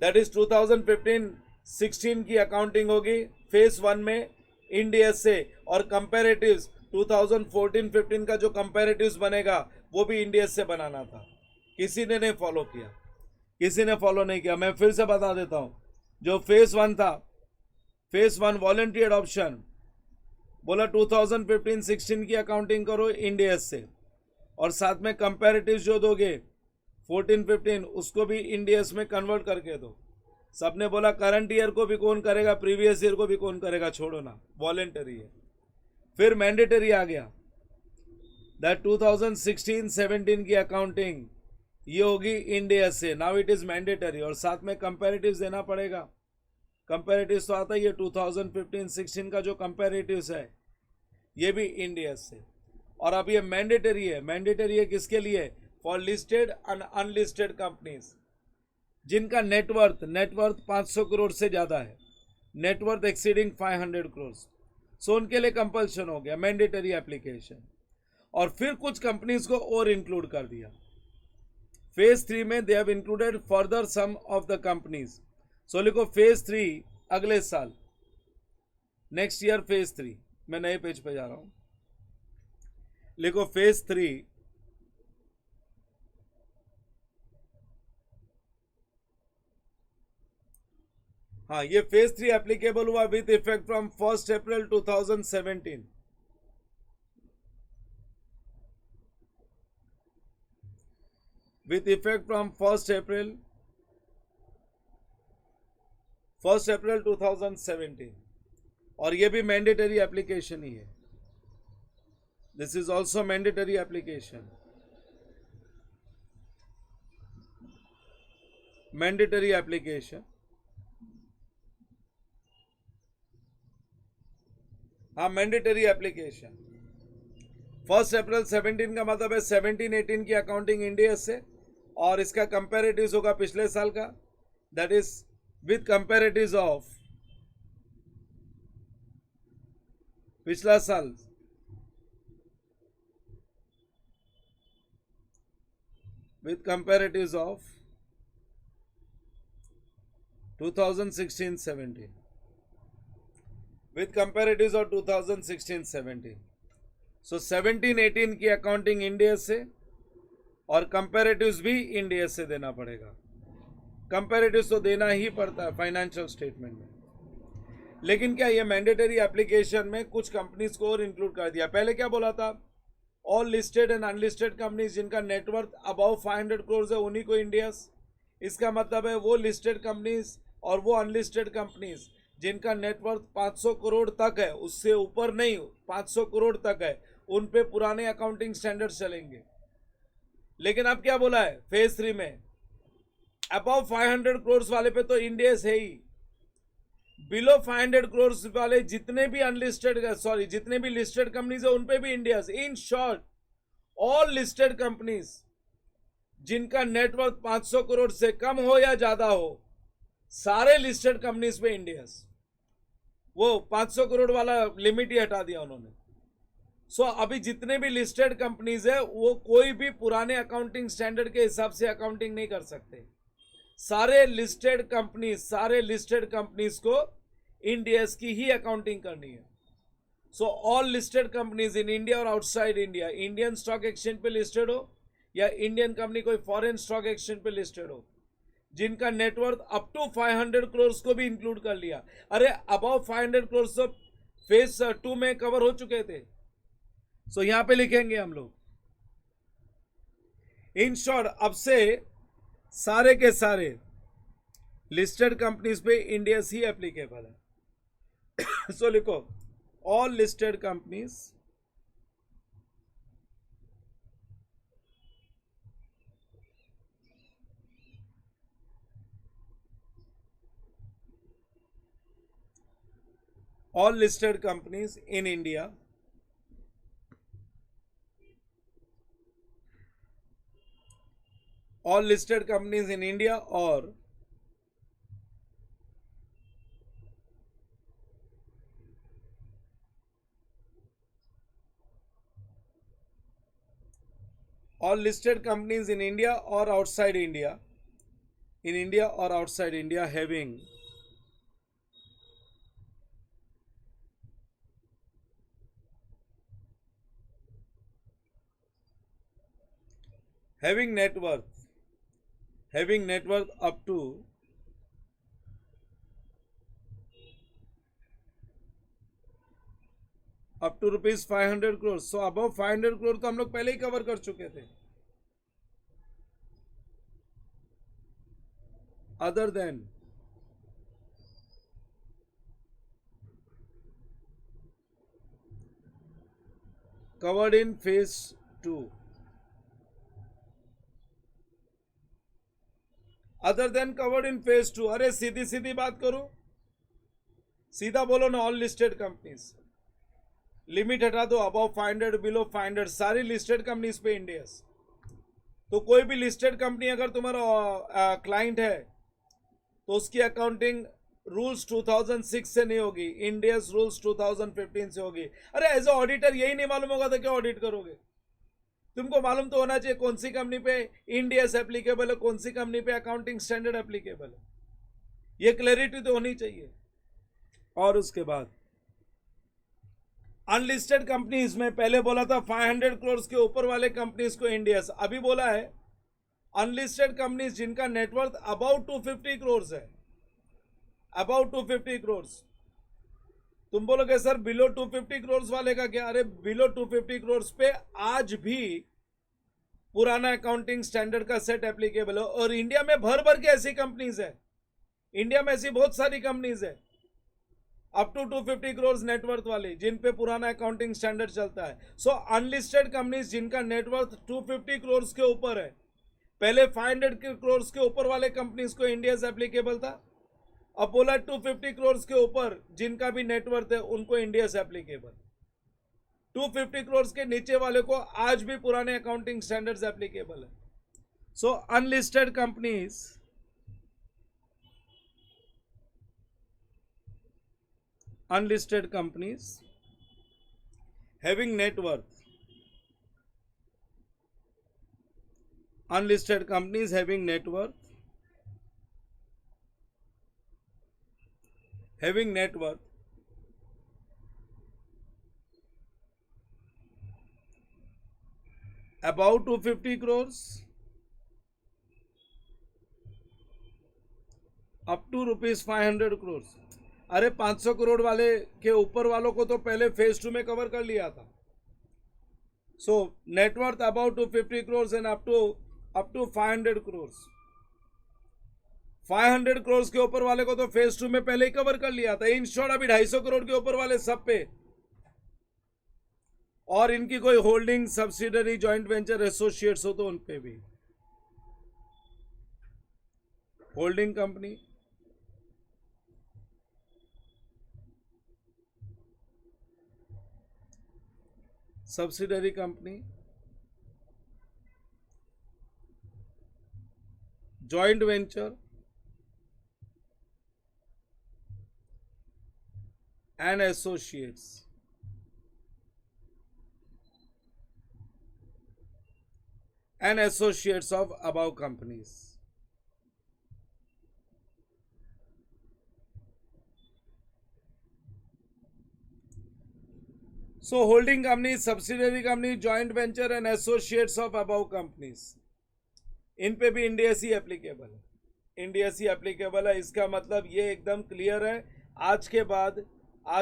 दैट इज 2015-16 की अकाउंटिंग होगी फेज 1 में Ind AS से, और कंपैरेटिव्स 2014-15 का जो कंपैरेटिव्स बनेगा वो भी Ind AS से बनाना था. किसी ने नहीं फॉलो किया, किसी ने फॉलो नहीं किया. मैं फिर से बता देता हूं, जो फेज 1 था, फेज 1 वॉलेंट्री एडॉप्शन, बोला 2015-16 की अकाउंटिंग करो Ind AS से, और साथ में कंपैरेटिव्स जो दोगे 14-15 उसको भी Ind AS में कन्वर्ट करके दो. सबने बोला करंट ईयर को भी कौन करेगा, प्रीवियस ईयर को भी कौन करेगा, छोड़ो ना, वॉलेंटरी है. फिर मैंडेटरी आ गया, दैट 2016-17 की अकाउंटिंग ये होगी Ind AS से. नाउ इट इज मैंडेटरी, और साथ में कंपैरेटिव्स देना पड़ेगा. कंपैरेटिव्स तो आता ही है, 2015-16 का जो कंपैरेटिव्स है ये भी Ind AS से. और अब ये मैंडेटरी है. मैंडेटरी है किसके लिए? For listed and unlisted companies जिनका नेटवर्थ 500 करोड़ से ज़्यादा है, नेटवर्थ एक्सीडिंग 500 करोड़, सो उनके लिए कंपल्शन हो गया मैंडेटरी एप्लीकेशन. और फिर कुछ कंपनीज को और इंक्लूड कर दिया. फेज 3 में they have included further some of the companies. So लिखो फेज 3 अगले साल, नेक्स्ट ईयर फेज 3. मैं नए पेज पे जा रहा हूं, लिखो फेज 3 हाँ, ये फेज 3 एप्लीकेबल हुआ with effect from 1 April 2017. with effect from 1st April 2017. और ये भी मैंडेटरी एप्लीकेशन ही है. This is also mandatory application. Mandatory application, हाँ मैंडेटरी एप्लीकेशन. 1 अप्रैल 17 का मतलब है 17-18 की अकाउंटिंग Ind AS से, और इसका कंपैरेटिव्स होगा पिछले साल का, that is with comparatives of पिछला साल, with comparatives of 2016-17, with comparatives of 2016-17. सो 17-18 की अकाउंटिंग Ind AS से, और कंपैरेटिव्स भी Ind AS से देना पड़ेगा. कंपैरेटिव्स तो देना ही पड़ता है फाइनेंशियल स्टेटमेंट में. लेकिन क्या ये मैंडेटरी एप्लीकेशन में कुछ कंपनीज को और इंक्लूड कर दिया। पहले क्या बोला था, all listed and unlisted companies जिनका नेटवर्थ अबाउ 500 करोड़ है उन्हीं को इंडियस। इसका मतलब है वो लिस्टेड कंपनीज और वो अनलिस्टेड कंपनीज जिनका नेटवर्थ 500 करोड़ तक है, उससे ऊपर नहीं, 500 करोड़ तक है, उन पे पुराने अकाउंटिंग स्टैंडर्ड चलेंगे। लेकिन अब क्या बोला है फेज 3 में, अबाउ 500 करोड़ वाले पे तो इंडियस है ही, बिलो 500 करोड़ वाले जितने भी अनलिस्टेड जितने भी लिस्टेड कंपनीज है उन पे भी Indians. In short all listed companies जिनका नेटवर्थ 500 करोड़ से कम हो या ज्यादा हो, सारे लिस्टेड कंपनीज पे इंडियस। वो 500 करोड़ वाला लिमिट ही हटा दिया उन्होंने। सो अभी जितने भी लिस्टेड कंपनीज है वो कोई भी पुराने अकाउंटिंग स्टैंडर्ड के हिसाब से अकाउंटिंग नहीं कर सकते। सारे लिस्टेड कंपनीज को इंडियस की ही अकाउंटिंग करनी है। So all listed companies in India और outside India, Indian stock exchange पे लिस्टेड हो या इंडियन कंपनी कोई फॉरेन स्टॉक एक्सचेंज पे लिस्टेड हो, जिनका नेटवर्थ अप टू 500 करोड़ को भी इंक्लूड कर लिया। अरे अबाउ 500 करोड़ तो फेज 2 में कवर हो चुके थे। सो यहां पे लिखेंगे हम लोग, इन शॉर्ट अब से सारे के सारे लिस्टेड कंपनीज पे इंडियस ही एप्लीकेबल है। सो लिखो all listed companies all listed companies in India all listed companies in India or all listed companies in India or outside India, in India or outside India having net worth up to ₹500 crore. So above 500 crore तो हम लोग पहले ही कवर कर चुके थे। Other than covered in phase 2, other than covered in phase 2। अरे सीधी सीधी बात करूं, सीधा बोलो ना, ऑल लिस्टेड कंपनीज, लिमिट हटा दो, अबव 500 बिलो 500 सारी लिस्टेड कंपनीज पे इंडियस। तो कोई भी लिस्टेड कंपनी अगर तुम्हारा क्लाइंट है तो उसकी अकाउंटिंग रूल्स 2006 से नहीं होगी, इंडियस रूल्स 2015 से होगी। अरे एज अ ऑडिटर यही नहीं मालूम होगा तो क्या ऑडिट करोगे? तुमको मालूम तो होना चाहिए कौन सी कंपनी पे इंडियस एप्लीकेबल है, कौन सी कंपनी पे अकाउंटिंग स्टैंडर्ड एप्लीकेबल है, ये क्लैरिटी तो होनी चाहिए। और उसके बाद अनलिस्टेड कंपनीज में पहले बोला था 500 करोड़ के ऊपर वाले कंपनीज को इंडियस, अभी बोला है अनलिस्टेड कंपनीज जिनका नेटवर्थ अबाउट 250 करोड़ है, अबाउट 250 करोड़। तुम बोलोगे सर बिलो 250 करोड़ वाले का क्या? अरे बिलो 250 करोड़ पे आज भी पुराना अकाउंटिंग स्टैंडर्ड का सेट एप्लीकेबल है। और इंडिया में भर भर के ऐसी कंपनीज है, इंडिया में ऐसी बहुत सारी कंपनीज है अप टू 250 करोड़ नेटवर्थ वाली जिन पे पुराना अकाउंटिंग स्टैंडर्ड चलता है। सो अनलिस्टेड कंपनीज जिनका नेटवर्थ 250 करोड़ के ऊपर है, पहले 500 करोड़ के ऊपर वाले कंपनीज को इंडियस एप्लीकेबल था, अब बोला 250 करोड़ के ऊपर जिनका भी नेटवर्थ है उनको इंडियस एप्लीकेबल। 250 करोड़ के नीचे वाले को आज भी पुराने अकाउंटिंग स्टैंडर्ड्स एप्लीकेबल है। So unlisted companies having net worth, unlisted companies having net worth about 250 crores up to ₹500 crores, अरे 500 करोड़ वाले के ऊपर वालों को तो पहले फेज 2 में कवर कर लिया था. So net worth about 250 crores and up to 500 crores. 500 crores के ऊपर वाले को तो फेज 2 में पहले ही कवर कर लिया था. इन शॉर्ट अभी 250 करोड़ के ऊपर वाले सब पे, और इनकी कोई holding subsidiary joint venture associates हो तो उन पे भी holding company, subsidiary company, joint venture and associates. And associates of above companies. So holding companies, subsidiary companies, joint venture and associates of above companies, इन पे भी इंड एस एप्लीकेबल है. इंड एस एप्लीकेबल है. इसका मतलब ये एकदम क्लियर है. आज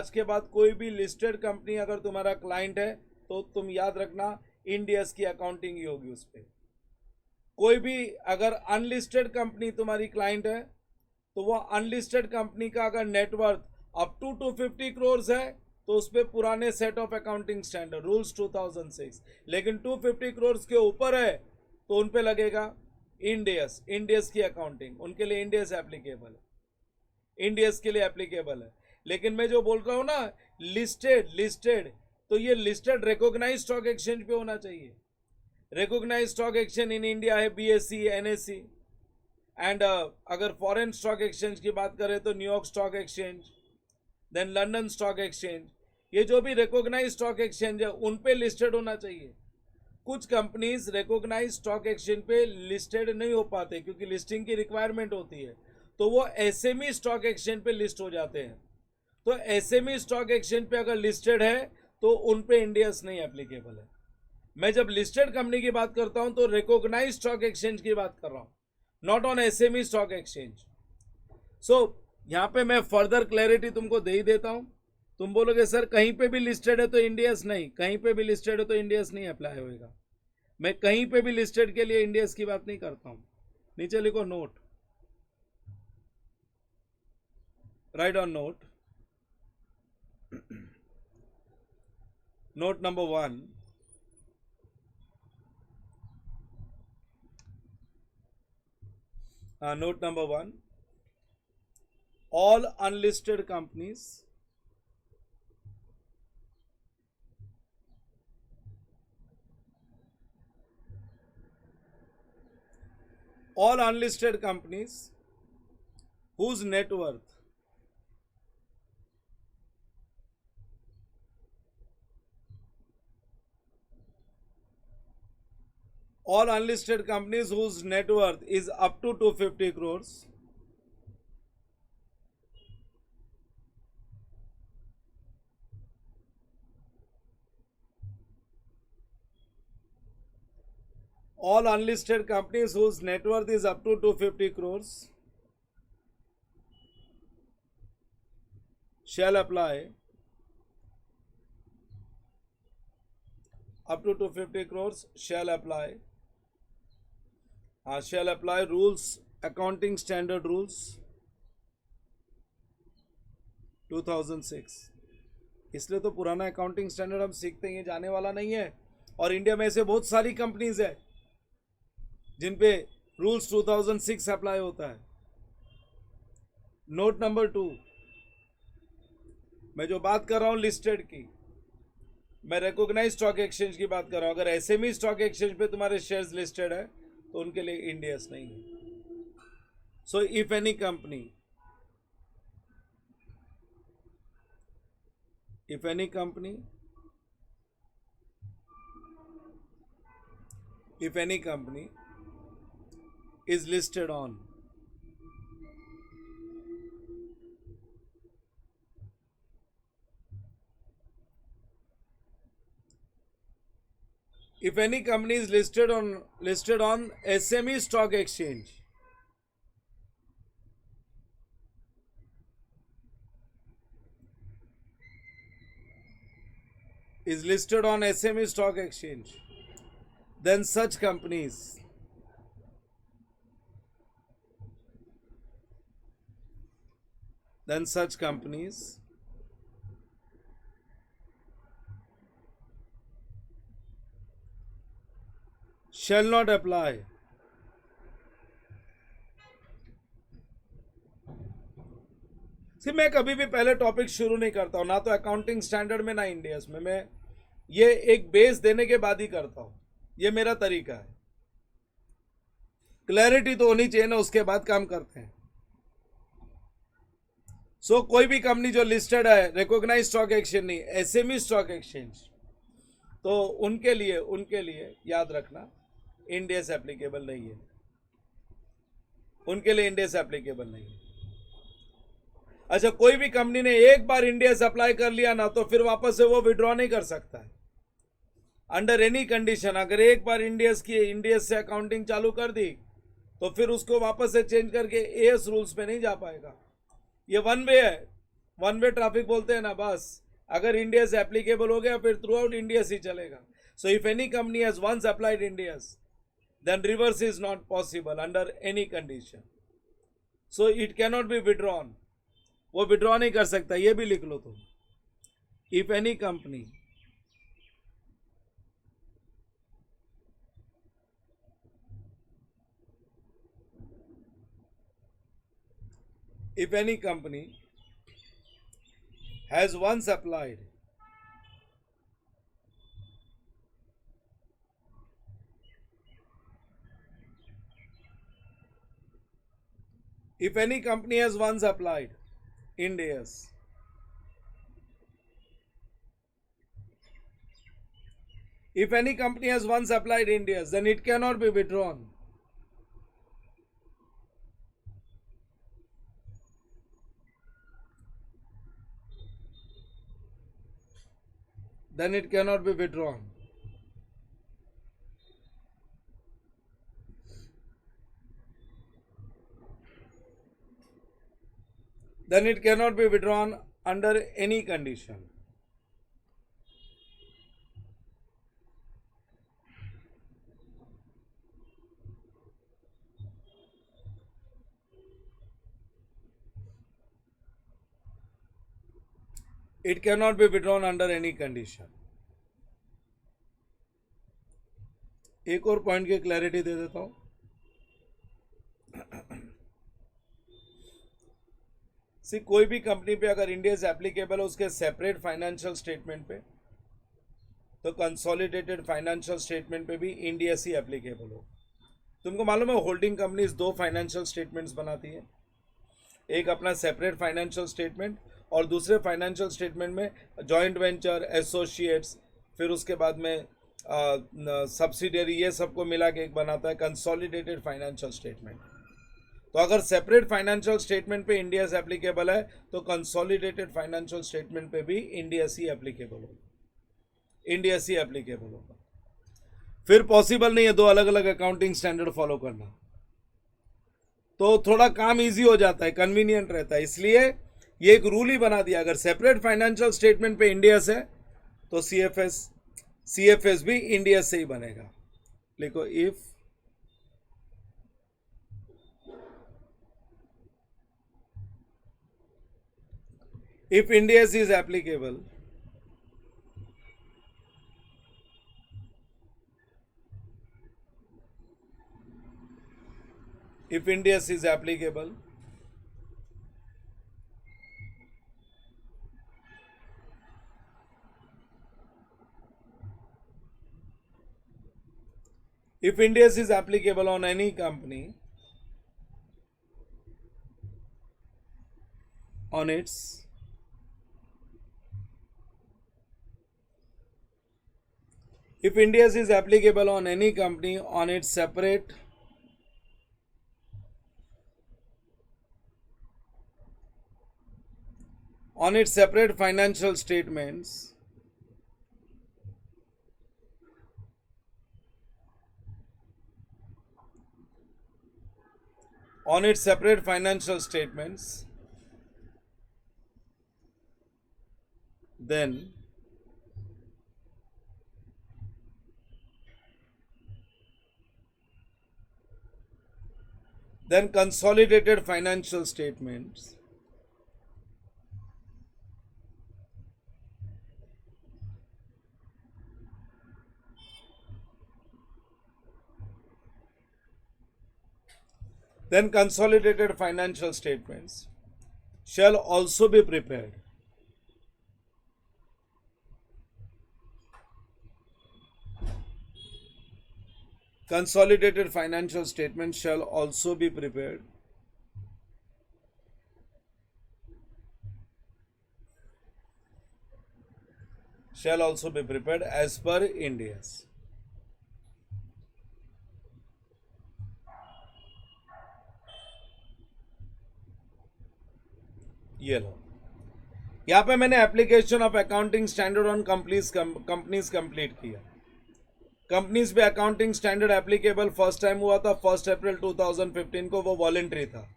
के बाद कोई भी लिस्टेड कंपनी अगर तुम्हारा क्लाइंट है तो तुम याद रखना इंड एस की अकाउंटिंग ही होगी उस पर. कोई भी अगर अनलिस्टेड कंपनी तुम्हारी क्लाइंट है तो वो अनलिस्टेड कंपनी का अगर नेटवर्थ अप टू 250 करोड़ है तो उस पर पुराने set of accounting standard rules 2006. लेकिन 250 करोड़ के ऊपर है तो उन पे लगेगा इंड एस की अकाउंटिंग. उनके लिए इंड एस एप्लीकेबल है, इंड एस के लिए एप्लीकेबल है. लेकिन मैं जो बोल रहा हूँ ना लिस्टेड तो ये लिस्टेड रिकॉग्नाइज्ड स्टॉक एक्सचेंज पे होना चाहिए. Recognised stock exchange in India है बीएसई, एनएसई एंड अगर फॉरेन स्टॉक एक्सचेंज की बात करें तो New York stock exchange, then London stock exchange. ये जो भी रिकॉग्नाइज्ड स्टॉक एक्सचेंज है उन पे लिस्टेड होना चाहिए. कुछ कंपनीज रिकॉग्नाइज्ड स्टॉक एक्सचेंज पे लिस्टेड नहीं हो पाते क्योंकि लिस्टिंग की रिक्वायरमेंट होती है, तो वो एसएमई स्टॉक एक्सचेंज पे लिस्ट हो जाते हैं. तो एसएमई स्टॉक एक्सचेंज पे अगर लिस्टेड है तो उन पे इंड एस नहीं एप्लीकेबल है. मैं जब लिस्टेड कंपनी की बात करता हूं तो रिकॉग्नाइज्ड स्टॉक एक्सचेंज की बात कर रहा हूं, not on SME stock exchange. So यहां पे मैं फर्दर क्लैरिटी तुमको दे ही देता हूं. तुम बोलोगे सर कहीं पे भी लिस्टेड है तो इंड एस नहीं, कहीं पे भी लिस्टेड है तो इंड एस नहीं अप्लाई होएगा. मैं कहीं पे भी लिस्टेड के लिए इंड एस की बात नहीं करता हूं. नीचे लिखो note, right on note. Note number 1. Note number 1. All unlisted companies whose net worth is up to 250 crores all unlisted companies whose net worth is up to 250 crores shall apply up to 250 crores shall apply rules, accounting standard rules 2006. इसलिए तो पुराना अकाउंटिंग स्टैंडर्ड हम सीखते हैं, ये जाने वाला नहीं है. और इंडिया में ऐसे बहुत सारी कंपनीज है जिन पे रूल्स 2006 अप्लाई होता है. Note number 2. मैं जो बात कर रहा हूं लिस्टेड की, मैं रिकॉग्नाइज स्टॉक एक्सचेंज की बात कर रहा हूं. अगर एसएमई स्टॉक एक्सचेंज पे तुम्हारे शेयर्स लिस्टेड है तो उनके लिए इंड एस नहीं है. सो if any company is listed on SME stock exchange, is listed on SME stock exchange, then such companies shall not apply मैं कभी भी पहले टॉपिक शुरू नहीं करता हूं, ना तो अकाउंटिंग स्टैंडर्ड में ना इंडियस में। मैं ये एक बेस देने के बाद ही करता हूं, ये मेरा तरीका है। क्लैरिटी तो होनी चाहिए ना, उसके बाद काम करते हैं। कोई भी कंपनी जो लिस्टेड है रिकॉग्नाइज स्टॉक एक्सचेंज नहीं, एसएमई स्टॉक एक्सचेंज, तो उनके लिए याद रखना इंडियस एप्लीकेबल नहीं है, उनके लिए इंडियस एप्लीकेबल नहीं है। अच्छा, कोई भी कंपनी ने एक बार इंडियस अप्लाई कर लिया ना, तो फिर वापस से वो विड्रॉ नहीं कर सकता है अंडर एनी कंडीशन। अगर एक बार इंडियस से अकाउंटिंग चालू कर दी, तो फिर उसको वापस से चेंज करके एएस रूल्स पे नहीं जा पाएगा। ये वन वे है, वन वे ट्रैफिक बोलते हैं ना, बस। अगर इंडियस एप्लीकेबल हो गया, फिर थ्रू आउट इंडियस ही चलेगा। So if any company has once applied Ind AS, then reverse is not possible under any condition. So it cannot be withdrawn, वो विड्रॉ नहीं कर सकता, ये भी लिख लो तुम। If any company has once applied Indias, if any company has once applied Indias, then it cannot be withdrawn. Then it cannot be withdrawn. Then it cannot be withdrawn under any condition. It cannot be withdrawn under any condition. एक और पॉइंट की क्लैरिटी दे देता हूं। कोई भी कंपनी पे अगर इंडियस एप्लीकेबल है उसके सेपरेट फाइनेंशियल स्टेटमेंट पे, तो कंसोलिडेटेड फाइनेंशियल स्टेटमेंट पे भी इंडियस ही एप्लीकेबल हो। तुमको मालूम है होल्डिंग कंपनीज दो फाइनेंशियल स्टेटमेंट्स बनाती है, एक अपना सेपरेट फाइनेंशियल स्टेटमेंट और दूसरे फाइनेंशियल स्टेटमेंट में जॉइंट वेंचर, एसोसिएट्स, फिर उसके बाद में सब्सिडियरी, ये सबको मिला के एक बनाता है कंसोलिडेटेड फाइनेंशियल स्टेटमेंट। तो अगर सेपरेट फाइनेंशियल स्टेटमेंट पे इंडियस एप्लीकेबल है, तो कंसोलिडेटेड फाइनेंशियल स्टेटमेंट पे भी इंडियस ही एप्लीकेबल होगा। फिर पॉसिबल नहीं है दो अलग अलग अकाउंटिंग स्टैंडर्ड फॉलो करना, तो थोड़ा काम इजी हो जाता है, कन्वीनियंट रहता है। इसलिए ये एक रूल ही बना दिया, अगर सेपरेट फाइनेंशियल स्टेटमेंट पे इंडियस है तो सीएफएस भी इंडियस से ही बनेगा। लिखो, if Indias is applicable, if Indias is applicable, if Indias is applicable on any company on its if Indias is applicable on any company on its separate financial statements, then Then consolidated financial statements. Then consolidated financial statements shall also be prepared. Consolidated financial statements shall also be prepared as per Ind AS. ये लो, यहाँ पे मैंने application of accounting standard on companies complete किया. कंपनीज पे accounting standard applicable first time हुआ था 1 अप्रैल 2015 को. वो वॉलेंट्री था,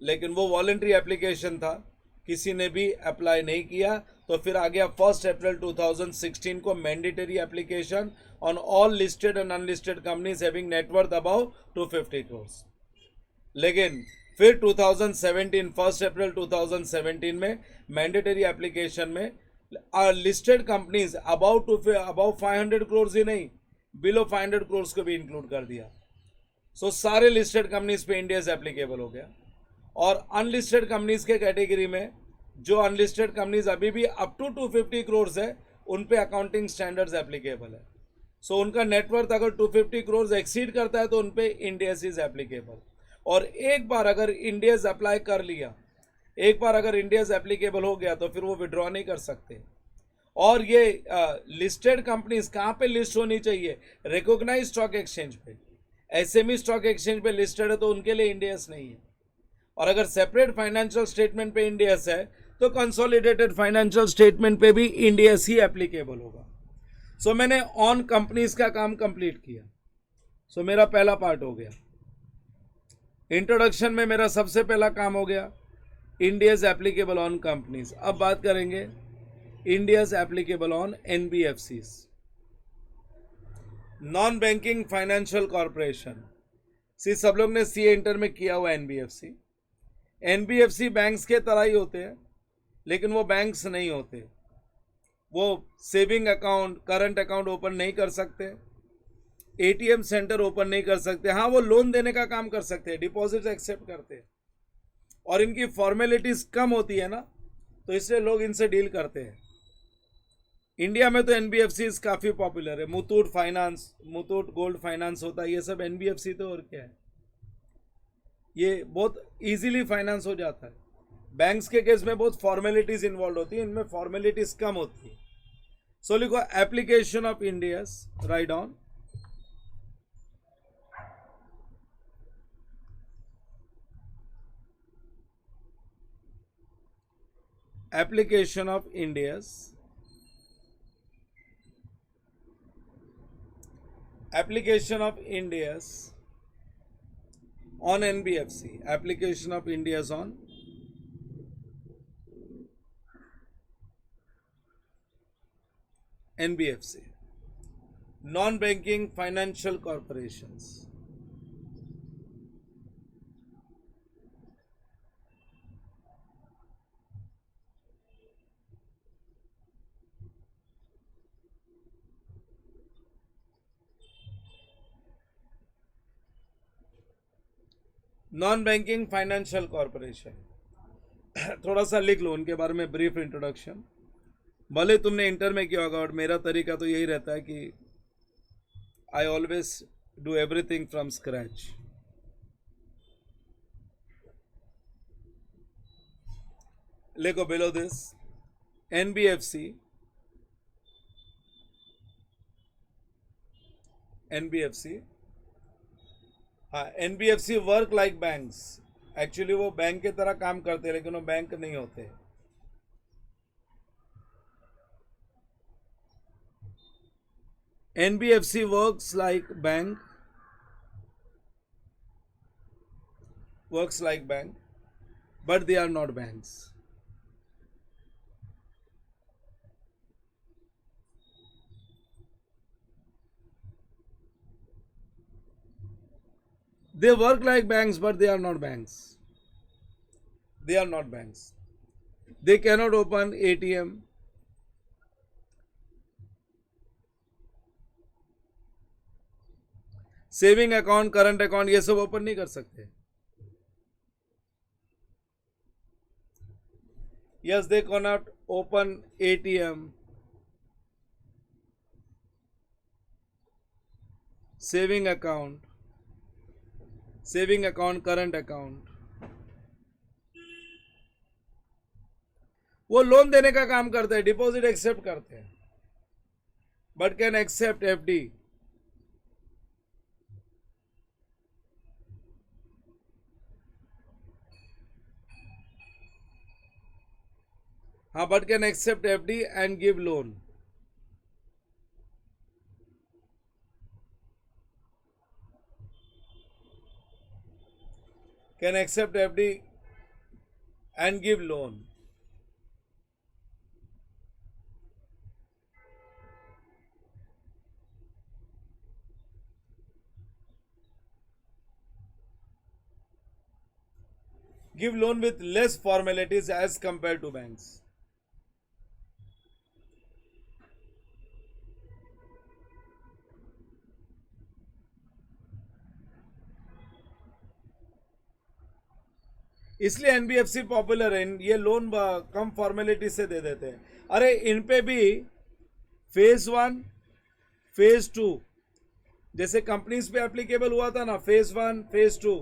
लेकिन वो वॉलेंट्री एप्लीकेशन था, किसी ने भी अप्लाई नहीं किया. तो फिर आ गया 1 अप्रैल 2016 को mandatory application on all listed and unlisted companies having net worth above 250 crore. लेकिन फिर 2017 1 अप्रैल 2017 में मैंडेटरी एप्लीकेशन में लिस्टेड कंपनीज अबाउ 500 करोड़ ही नहीं, बिलो 500 करोड़ को भी इंक्लूड कर दिया. सो सारे लिस्टेड कंपनीज पे इंडिया एप्लीकेबल हो गया. और अनलिस्टेड कंपनीज के कैटेगरी में जो अनलिस्टेड कंपनीज अभी भी अप टू 250 करोड़ है, उन पे अकाउंटिंग स्टैंडर्ड्स एप्लीकेबल है. सो उनका नेटवर्थ अगर 250 करोड़ एक्सीड करता है तो उन पे इंडिया इज एप्लीकेबल. और एक बार अगर इंडियाज अप्लाई कर लिया, एक बार अगर इंडियाज एप्लीकेबल हो गया, तो फिर वो विड्रॉ नहीं कर सकते. और ये लिस्टेड कंपनीज कहाँ पे लिस्ट होनी चाहिए? रिकॉग्नाइज स्टॉक एक्सचेंज पे. एसएमई स्टॉक एक्सचेंज पे लिस्टेड है तो उनके लिए इंडियास नहीं है. और अगर सेपरेट फाइनेंशियल स्टेटमेंट पे इंडियास है तो कंसोलिडेटेड फाइनेंशियल स्टेटमेंट पे भी इंडियास ही एप्लीकेबल होगा. सो मैंने ऑन कंपनीज का काम कंप्लीट किया. सो मेरा पहला पार्ट हो गया. इंट्रोडक्शन में मेरा सबसे पहला काम हो गया इंडियाज एप्लीकेबल ऑन कंपनीज. अब बात करेंगे Ind AS applicable on NBFCs, non banking financial corporation. See सब लोग ने सी इंटर में किया हुआ. एनबीएफसी एनबीएफसी बैंक्स के तरह ही होते हैं, लेकिन वो बैंक्स नहीं होते. वो saving account, current account open नहीं कर सकते, एटीएम सेंटर ओपन नहीं कर सकते. हाँ, वो लोन देने का काम कर सकते हैं, डिपॉजिट एक्सेप्ट करते हैं, और इनकी फॉर्मेलिटीज कम होती है ना, तो इसलिए लोग इनसे डील करते हैं. इंडिया में तो एनबीएफसी काफ़ी पॉपुलर है. Muthoot finance, Muthoot gold finance होता है, ये सब एनबीएफसी तो और क्या है, ये बहुत इजीली फाइनेंस हो जाता है. बैंक्स के केस में बहुत फॉर्मेलिटीज इन्वॉल्व होती है, इनमें फॉर्मेलिटीज कम होती है. सो लिखो application of India's, write down application of India's on NBFC, application of India's on NBFC, non-banking financial corporations. Non banking financial corporation. थोड़ा सा लिख लो उनके बारे में ब्रीफ इंट्रोडक्शन. भले तुमने इंटर में किया होगा, और मेरा तरीका तो यही रहता है कि I always do everything from scratch. लिखो बिलो दिस एनबीएफसी, हाँ, NBFC work like banks. Actually वो बैंक की तरह काम करते हैं, लेकिन वो बैंक नहीं होते. NBFC works like bank, but they are not banks. They work like banks, but they are not banks. They are not banks. They cannot open ATM. Saving account, current account ये सब ओपन नहीं कर सकते. Yes, they cannot open ATM, saving account, current account. वो लोन देने का काम करते हैं, डिपॉजिट एक्सेप्ट करते हैं, बट कैन एक्सेप्ट एफडी. हाँ, but can accept FD and give loan. Can accept FD and give loan. Give loan with less formalities as compared to banks. इसलिए एनबीएफसी पॉपुलर है. ये लोन कम फॉर्मेलिटी से दे देते हैं. अरे इन पे भी फेज 1, फेज 2 जैसे कंपनीज पे एप्लीकेबल हुआ था ना, फेज 1, फेज 2,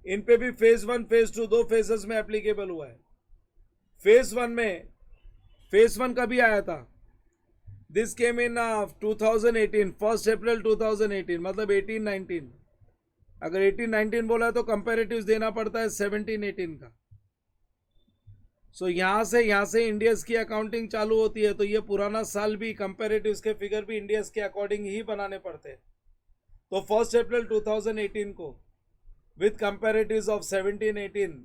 इन पे भी फेज 1, फेज 2 दो फेजेस में एप्लीकेबल हुआ है. फेज 1 कभी आया था? दिस केम इन 2018, 1 अप्रैल 2018, मतलब 18-19. अगर 18-19 बोला है तो कंपेरेटिव देना पड़ता है 17-18 का. सो यहां से इंडियस की अकाउंटिंग चालू होती है. तो ये पुराना साल भी कंपेरेटिव्स के फिगर भी इंडियस के अकॉर्डिंग ही बनाने पड़ते हैं. तो 1 अप्रैल 2018 को विथ कंपेरेटिव्स ऑफ 17-18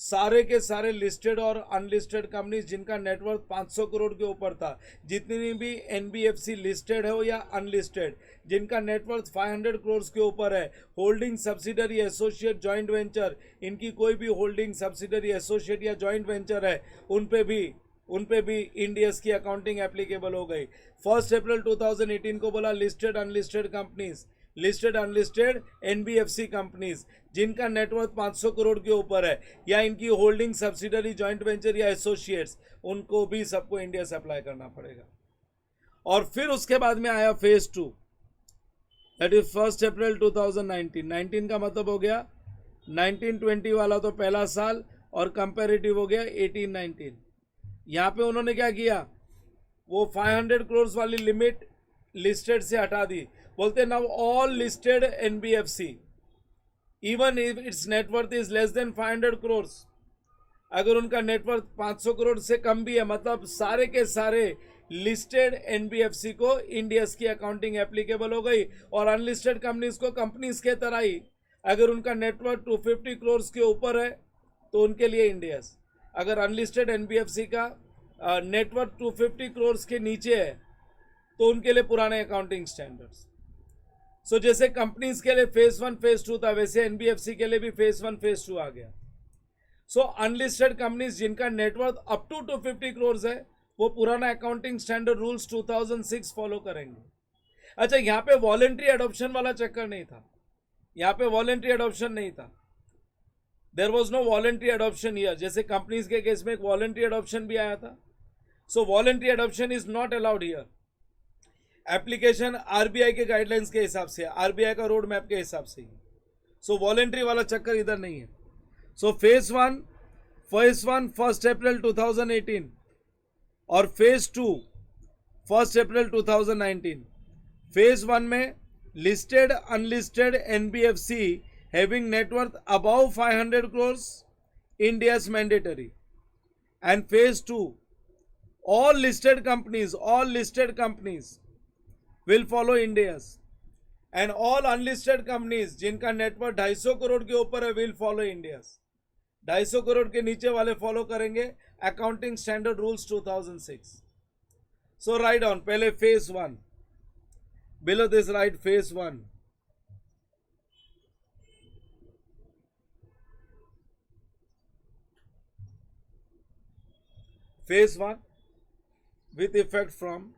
सारे के सारे लिस्टेड और अनलिस्टेड कंपनीज जिनका नेटवर्थ 500 करोड़ के ऊपर था, जितनी भी एनबीएफसी लिस्टेड है हो या अनलिस्टेड, जिनका नेटवर्थ 500 करोड़ के ऊपर है, holding subsidiary, associate, joint venture, इनकी कोई भी होल्डिंग सब्सिडरी, एसोसिएट या जॉइंट वेंचर है, उन पे भी इंडियस की अकाउंटिंग एप्लीकेबल हो गई. 1 अप्रैल 2018 को बोला listed unlisted companies, listed unlisted NBFC companies जिनका नेटवर्थ 500 करोड़ के ऊपर है या इनकी होल्डिंग सब्सिडरी, जॉइंट वेंचर या एसोसिएट्स, उनको भी सबको इंडिया से अप्लाई करना पड़ेगा. और फिर उसके बाद में आया फेज 2, दैट इज 1 अप्रैल 2019. 19 का मतलब हो गया 19-20 वाला तो पहला साल, और कंपेरेटिव हो गया 18-19. यहाँ पे उन्होंने क्या किया, वो 500 करोड़ वाली लिमिट लिस्टेड से हटा दी. बोलते now all listed NBFC even if it's net worth is less than 500 crore, अगर उनका नेटवर्थ 500 करोड़ से कम भी है, मतलब सारे के सारे लिस्टेड एनबीएफसी को इंडियस की अकाउंटिंग एप्लीकेबल हो गई. और अनलिस्टेड कंपनीज को कंपनीज के तरह ही अगर उनका नेटवर्थ 250 करोड़ के ऊपर है तो उनके लिए इंडियस, अगर अनलिस्टेड एनबीएफसी का नेटवर्थ 250 करोड़ के नीचे है तो उनके लिए पुराने अकाउंटिंग स्टैंडर्ड्स. सो जैसे कंपनीज के लिए फेज 1, फेज 2 था, वैसे एनबीएफसी के लिए भी फेज 1, फेज 2 आ गया. सो अनलिस्टेड कंपनीज जिनका नेटवर्थ अप टू 250 करोड़ है वो पुराना अकाउंटिंग स्टैंडर्ड रूल्स 2006 फॉलो करेंगे. अच्छा, यहाँ पे वॉलेंट्री एडॉप्शन वाला चक्कर नहीं था. यहाँ पे वॉलेंट्री एडॉप्शन नहीं था. There was no voluntary adoption here. जैसे कंपनीज के केस में एक वॉलेंट्री एडॉप्शन भी आया था. So voluntary adoption is not allowed here. Application RBI के गाइडलाइंस के हिसाब से, आरबीआई का रोड मैप के हिसाब से ही. सो वॉलेंट्री वाला चक्कर इधर नहीं है. सो फेज 1 1 अप्रैल 2018 और फेज 2 1 अप्रैल 2019. फेज 1 में listed unlisted NBFC having net worth above 500 crore, India's mandatory. And phase 2 all listed companies will follow India's, and all unlisted companies जिनका नेटवर्थ 250 करोड़ के ऊपर है will follow India's. 250 करोड़ के नीचे वाले फॉलो करेंगे accounting standard rules 2006. So write on, पहले phase 1, below this write phase 1. phase 1 with effect from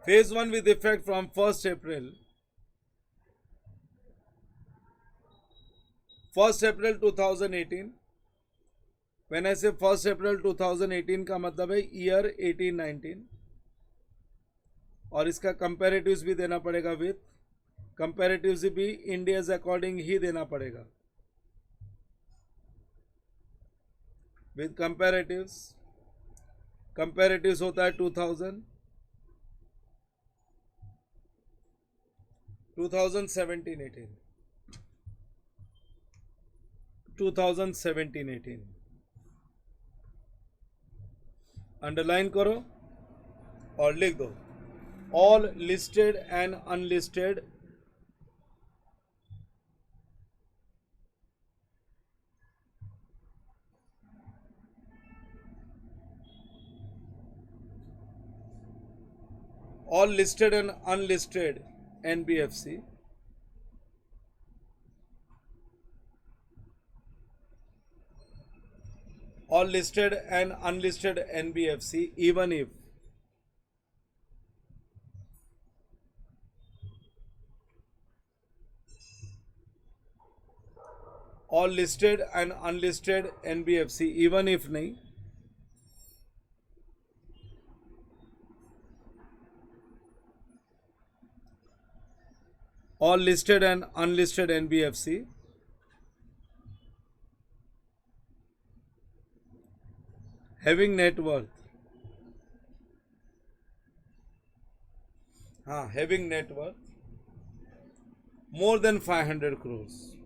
phase 1 with effect from 1st April 2018. When I say 1st April 2018 का मतलब है ईयर 1819 और इसका कंपेरेटिव्स भी देना पड़ेगा विथ कंपेरेटिव्स भी इंडियाज अकॉर्डिंग ही देना पड़ेगा विथ कंपेरेटिव्स होता है 2017-18 अंडरलाइन करो और लिख दो all listed and unlisted all listed and unlisted NBFC all listed and unlisted NBFC even if all listed and unlisted NBFC even if नहीं all listed and unlisted NBFC having net worth having net worth more than 500 crores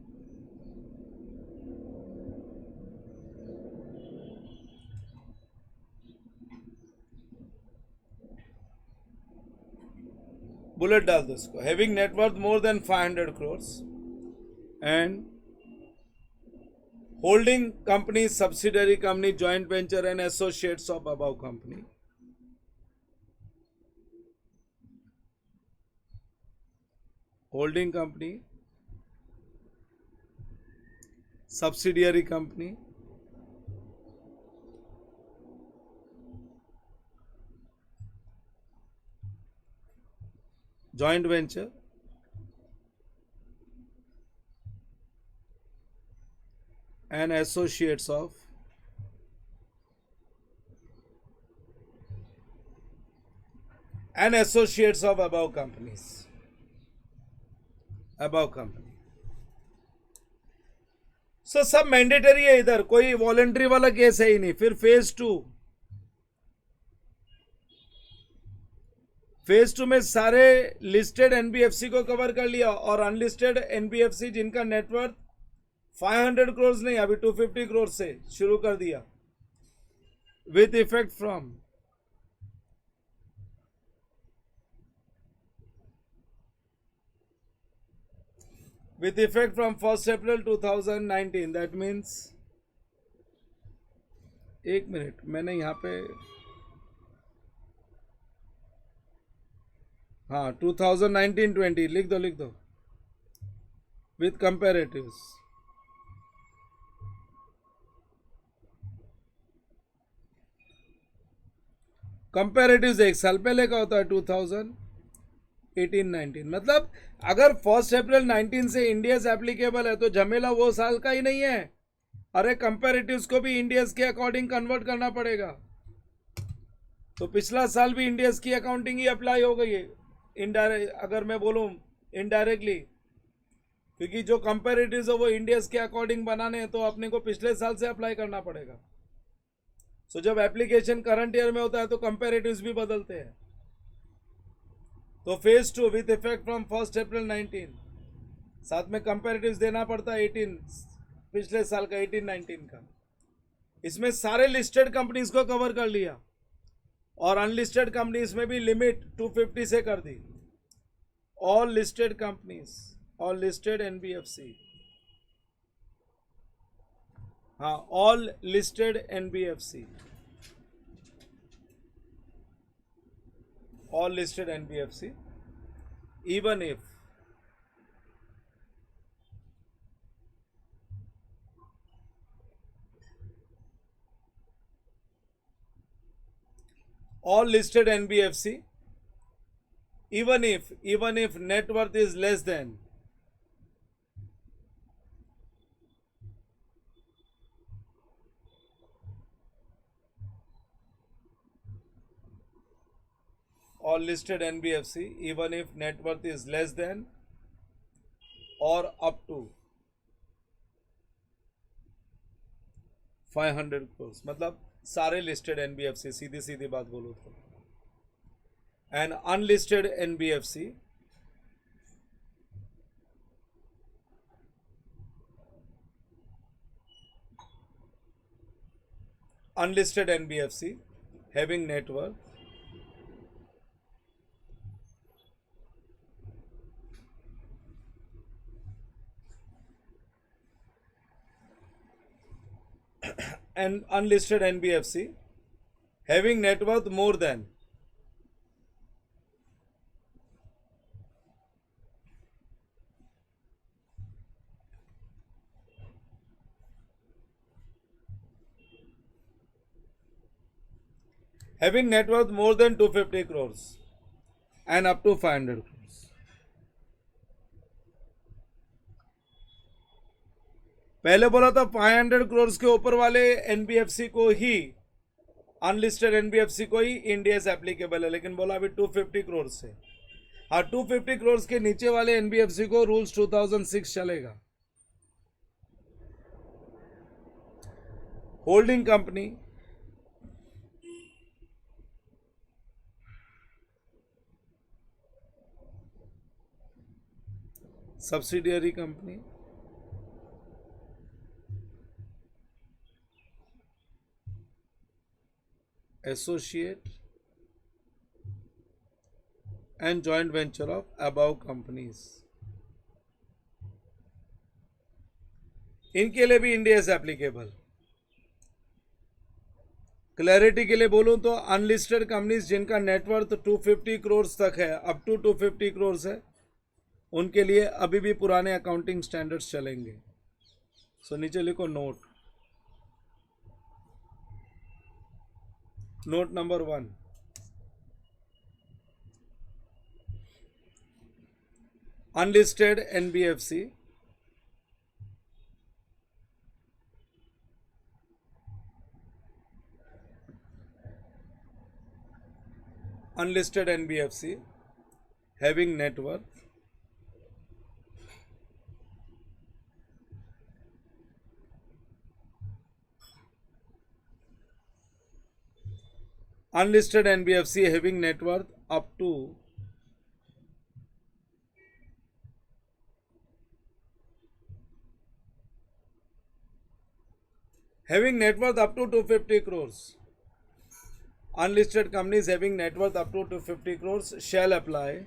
bullet डाल दो इसको having net worth more than 500 crores and holding company subsidiary company joint venture and associates of above company holding company subsidiary company joint venture and associates of above companies so सब मैंडेटरी है इधर कोई वॉलंटरी वाला केस है ही नहीं फिर फेज 2 में सारे लिस्टेड एनबीएफसी को कवर कर लिया और अनलिस्टेड एनबीएफसी जिनका नेटवर्थ 500 करोड़ नहीं अभी 250 करोड़ से शुरू कर दिया with effect from with effect from 1st April 2019 that means एक मिनट मैंने यहाँ पे 2019-20 लिख दो विथ कंपेरेटिव्स कंपेरेटिव्स एक साल पहले का होता है 2018-19 मतलब अगर 1st April 19 से इंडियस एप्लीकेबल है तो झमेला वो साल का ही नहीं है अरे कंपेरेटिव्स को भी इंडियस के अकॉर्डिंग कन्वर्ट करना पड़ेगा तो पिछला साल भी इंडियस की अकाउंटिंग ही अप्लाई हो गई है इनडायरेक्ट अगर मैं बोलूं इनडायरेक्टली क्योंकि जो कंपेरेटिव्स है वो इंडियस के अकॉर्डिंग बनाने हैं तो अपने को पिछले साल से अप्लाई करना पड़ेगा सो जब एप्लीकेशन करंट ईयर में होता है तो कंपेरेटिव्स भी बदलते हैं तो phase 2 with effect from 1st April 19 साथ में कंपेरेटिव्स देना पड़ता है 18 पिछले साल का 18-19 का इसमें सारे लिस्टेड कंपनीज को कवर कर लिया और अनलिस्टेड कंपनीज में भी लिमिट 250 से कर the all listed companies all listed NBFC all listed NBFC all listed NBFC even all listed NBFC, even if net worth is less than all listed NBFC, even if net worth is less than or up to 500 crores, मतलब सारे लिस्टेड एनबीएफसी, सीधी सीधी बात बोलो तो. And unlisted NBFC unlisted NBFC having net worth and unlisted NBFC having net worth more than having net worth more than 250 crores and up to 500 crores. पहले बोला था 500 crores के ऊपर वाले एनबीएफसी को ही, अनलिस्टेड एनबीएफसी को ही इंडियस एप्लीकेबल है, लेकिन बोला अभी 250 crores से. हाँ, 250 crores के नीचे वाले एनबीएफसी को रूल्स 2006 चलेगा. Holding company, subsidiary company, associate and joint venture of above companies, इनके लिए भी इंडिया से एप्लीकेबल. क्लैरिटी के लिए बोलूं तो अनलिस्टेड कंपनीज जिनका नेटवर्थ 250 करोड़ तक है, अप टू 250 करोड़ है, उनके लिए अभी भी पुराने अकाउंटिंग स्टैंडर्ड्स चलेंगे. सो नीचे लिखो note number 1. Unlisted NBFC having net worth unlisted NBFC having net worth up to 250 crores. Unlisted companies having net worth up to 250 crores shall apply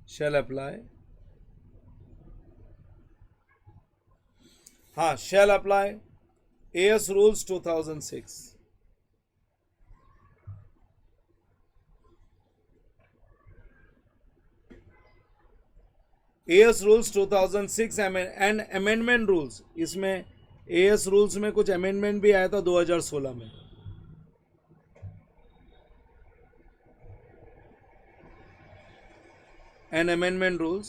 shall apply AS rules 2006. AS rules 2006 and amendment rules, इसमें AS rules में कुछ amendment भी आया था 2016 में. and amendment rules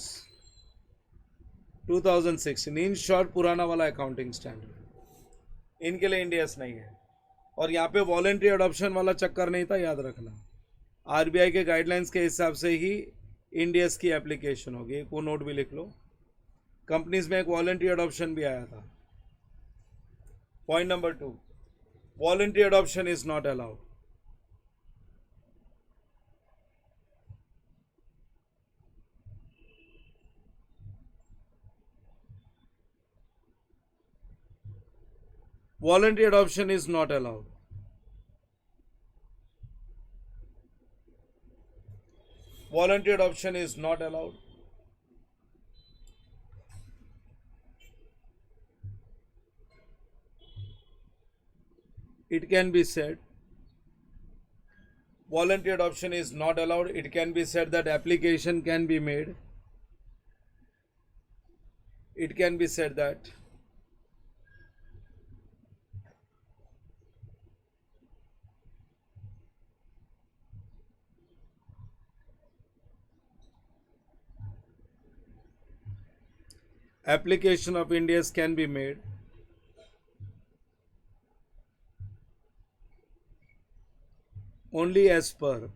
2016, in short पुराना वाला अकाउंटिंग स्टैंडर्ड, इनके लिए इंडियस नहीं है. और यहाँ पे वॉलेंट्री अडॉप्शन वाला चक्कर नहीं था, याद रखना. आरबीआई के गाइडलाइंस के हिसाब से ही इंडियस की एप्लीकेशन होगी. वो नोट भी लिख लो. कंपनीज में एक वॉलेंट्री अडॉप्शन भी आया था. Point number 2, voluntary adoption is not allowed. Voluntary adoption is not allowed. Voluntary adoption is not allowed. It can be said, voluntary adoption is not allowed. It can be said that application can be made. It can be said that application of India's can be made only as per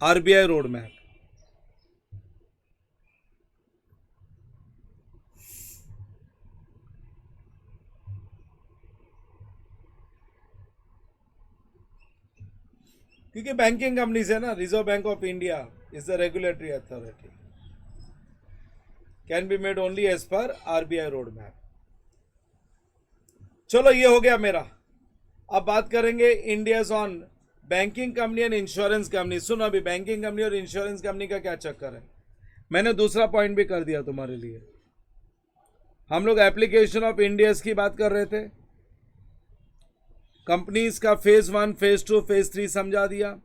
RBI roadmap. क्योंकि बैंकिंग कंपनीज है ना, Reserve Bank of India is the regulatory authority, can be made only as per RBI road map. चलो ये हो गया मेरा. अब बात करेंगे Ind AS on banking company and insurance company. सुनो अभी बैंकिंग कंपनी और इंश्योरेंस कंपनी का क्या चक्कर है. मैंने दूसरा पॉइंट भी कर दिया तुम्हारे लिए. हम लोग एप्लीकेशन ऑफ इंडियाज की बात कर रहे थे. कंपनीज का फेज 1, फेज 2, फेज 3 समझा दिया.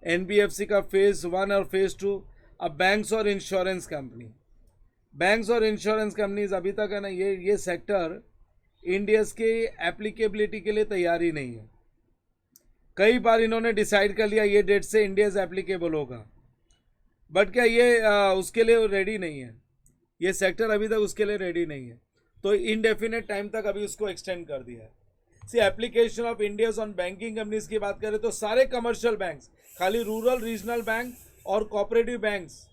एनबीएफसी का फेज 1 और फेज 2. अब बैंक्स और इंश्योरेंस कंपनी. बैंक्स और इंश्योरेंस कंपनीज अभी तक है ना, ये सेक्टर इंडियस के एप्लीकेबिलिटी के लिए तैयार ही नहीं है. कई बार इन्होंने डिसाइड कर लिया ये डेट से इंडियस एप्लीकेबल होगा, बट क्या ये उसके लिए रेडी नहीं है. ये सेक्टर अभी तक उसके लिए रेडी नहीं है, तो इनडेफिनेट टाइम तक अभी उसको एक्सटेंड कर दिया है. See application of Ind AS on banking companies की बात करें तो सारे कमर्शियल बैंक्स, खाली रूरल रीजनल बैंक और कोऑपरेटिव बैंक्स,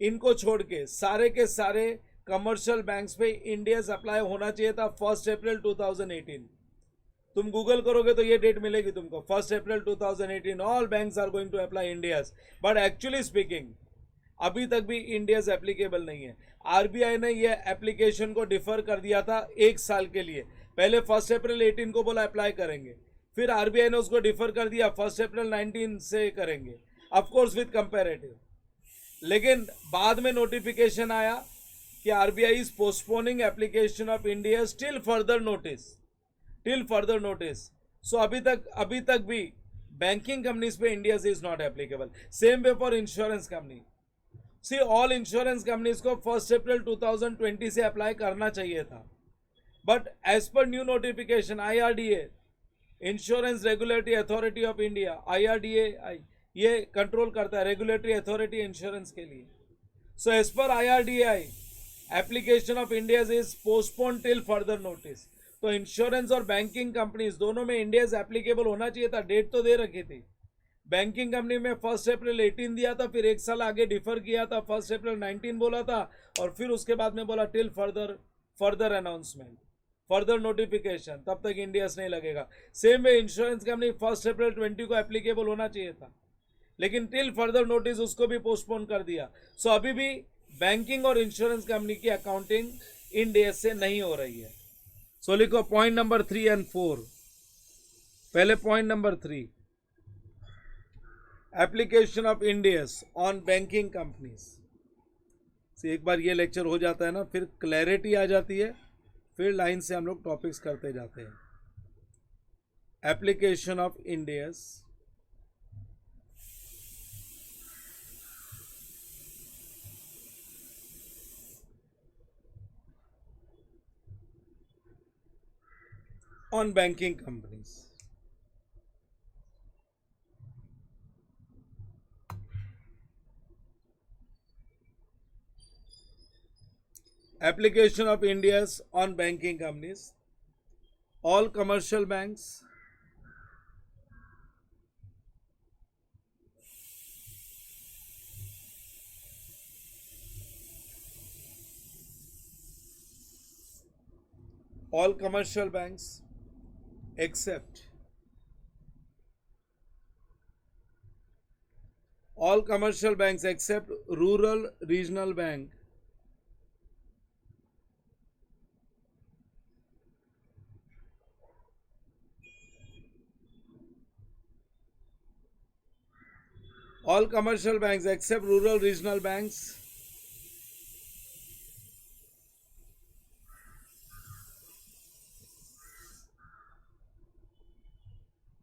इनको छोड़ के सारे कमर्शियल बैंक्स पे इंडियाज अप्लाई होना चाहिए था 1 अप्रैल 2018. तुम गूगल करोगे तो ये डेट मिलेगी तुमको 1 April 2018. All banks are going to apply Ind AS, but actually speaking अभी तक भी इंडियाज एप्लीकेबल नहीं है. आरबीआई ने ये एप्लीकेशन को डिफर कर दिया था 1 साल के लिए. पहले 1 अप्रैल 18 को बोला अप्लाई करेंगे, फिर आरबीआई ने उसको डिफर कर दिया 1 अप्रैल 19 से करेंगे, ऑफकोर्स विद कंपेरेटिव. लेकिन बाद में नोटिफिकेशन आया कि RBI is postponing application of Ind AS till further notice. So अभी तक भी बैंकिंग कंपनीज पे Ind AS is not applicable. Same way for insurance company. See all insurance companies को 1 अप्रैल 2020 से अप्लाई करना चाहिए था, but as per new notification IRDA, insurance regulatory authority of India, IRDA ये कंट्रोल करता है, रेगुलेटरी अथॉरिटी इंश्योरेंस के लिए. So as per IRDA application of India is postpone till further notice. तो इंश्योरेंस और बैंकिंग कंपनीज दोनों में इंडिया एप्लीकेबल होना चाहिए था. डेट तो दे रखी थी. बैंकिंग कंपनी में 1 अप्रैल 18 दिया था, फिर 1 साल आगे डिफर किया था, 1 अप्रैल 19 बोला था, और फिर उसके बाद में बोला till further announcement, further notification, तब तक इंडियास नहीं लगेगा. सेम वे इंश्योरेंस कंपनी 1 अप्रैल 20 को एप्लीकेबल होना चाहिए था, लेकिन टिल फर्दर नोटिस उसको भी पोस्टपोन कर दिया. सो अभी भी बैंकिंग और इंश्योरेंस कंपनी की अकाउंटिंग इंडियस से नहीं हो रही है. सो लिखो पॉइंट नंबर 3 और 4. पहले point number 3, application of Indians on banking companies. एक बार ये लेक्चर हो जाता है ना, फिर क्लैरिटी आ जाती है, फिर लाइन से हम लोग टॉपिक्स करते जाते हैं. Application of Indians on banking companies. Application of India's on banking companies. All commercial banks, except all commercial banks except rural regional bank all commercial banks except rural regional banks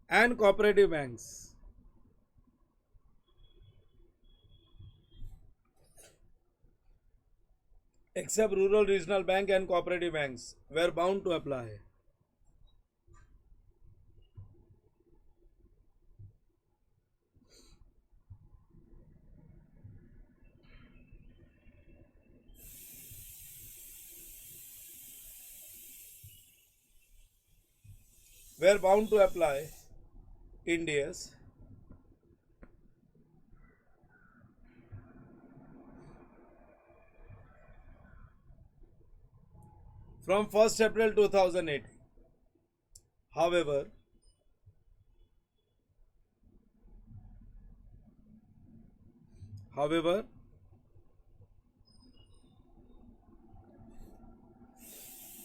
and cooperative banks except rural regional bank and cooperative banks were bound to apply. were bound to apply Ind AS from 1st April 2018. However,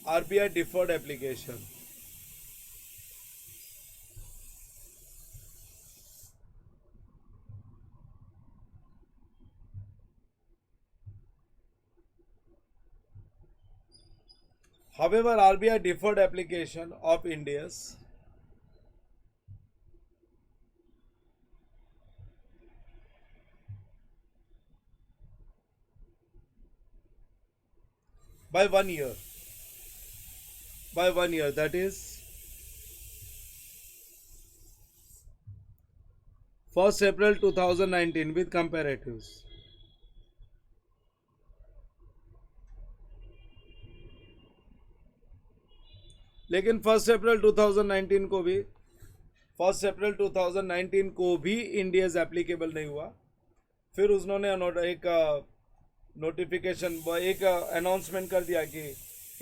RBI deferred application. However, RBI deferred application of Ind AS by 1 year. By 1 year, that is 1st April 2019 with comparatives. लेकिन 1 अप्रैल 2019 को भी इंड एस एप्लीकेबल नहीं हुआ. फिर उन्होंने एक नोटिफिकेशन एक अनाउंसमेंट कर दिया कि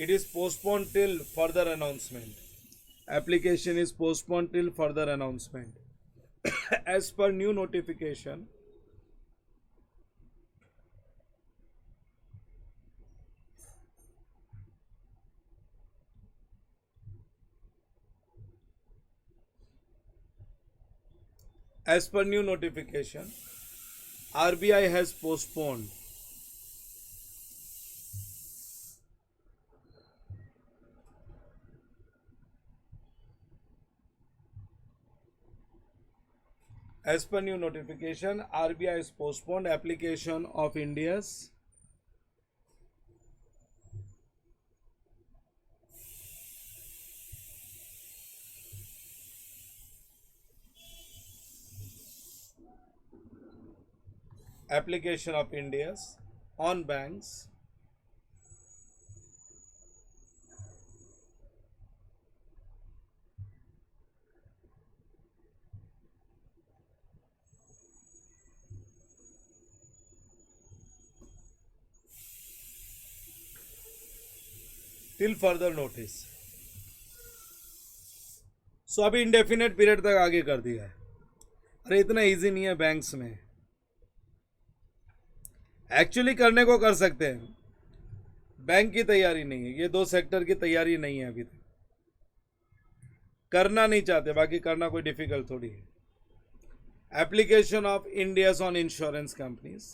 it is postpone till further announcement. Application is postpone till further announcement. As per new notification, RBI has postponed as per new notification, RBI has postponed application of India's on banks till further notice. सो अभी इंडेफिनेट पीरियड तक आगे कर दिया है. अरे इतना इजी नहीं है बैंक्स में. एक्चुअली करने को कर सकते हैं, बैंक की तैयारी नहीं है. ये दो सेक्टर की तैयारी नहीं है अभी तक. करना नहीं चाहते, बाकी करना कोई डिफिकल्ट थोड़ी है. Application of Ind AS on insurance companies.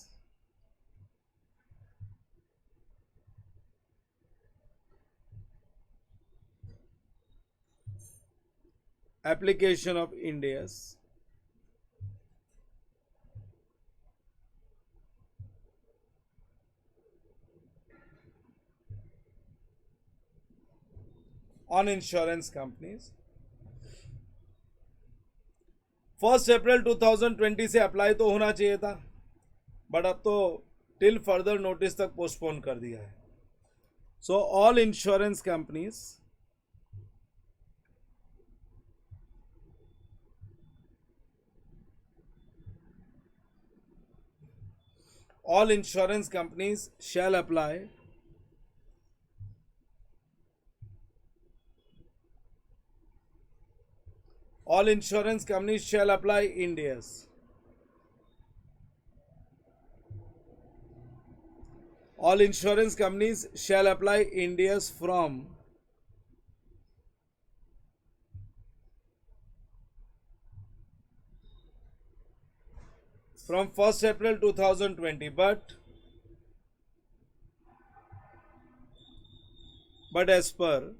Application of India's on insurance companies. 1 April 2020 से अप्लाई तो होना चाहिए था, बट अब तो टिल फर्दर नोटिस तक पोस्टपोन कर दिया है. So all insurance companies shall apply Ind AS. All insurance companies shall apply Ind AS from 1st April 2020, but as per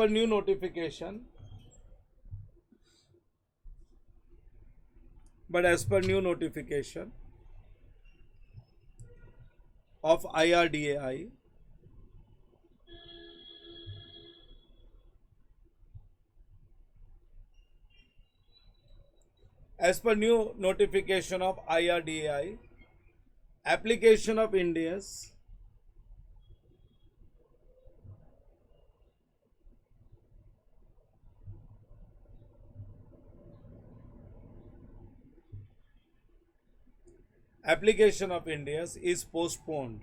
new notification, of IRDAI, as per new notification of IRDAI, application of India's is postponed.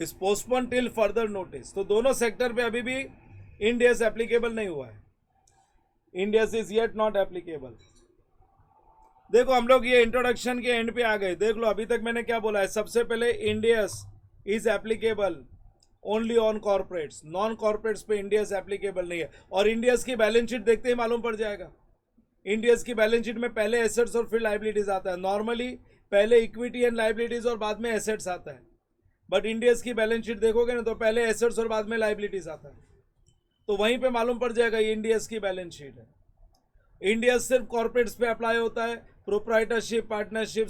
Is postpone till further notice. तो दोनों सेक्टर पे अभी भी इंडियस एप्लीकेबल नहीं हुआ है. Indians is yet not applicable. देखो हम लोग ये इंट्रोडक्शन के एंड पे आ गए. देख लो अभी तक मैंने क्या बोला है. सबसे पहले Indians is applicable only on corporates. Non corporates पे इंडियस एप्लीकेबल नहीं है. और इंडियस की बैलेंस शीट देखते ही मालूम पड़ जाएगा. इंडियस की बैलेंस शीट में पहले एसेट्स और फिर लाइबिलिटीज आता है. नॉर्मली पहले इक्विटी एंड लाइबिलिटीज और बाद में एसेट्स आता है. बट इंडियस की बैलेंस शीट देखोगे ना तो पहले एसेट्स और बाद में लाइबिलिटीज आता है. तो वहीं पे मालूम पड़ जाएगा ये इंडियस की बैलेंस शीट है. इंडियस सिर्फ कॉर्पोरेट्स पे अप्लाई होता है. Proprietorship, partnership,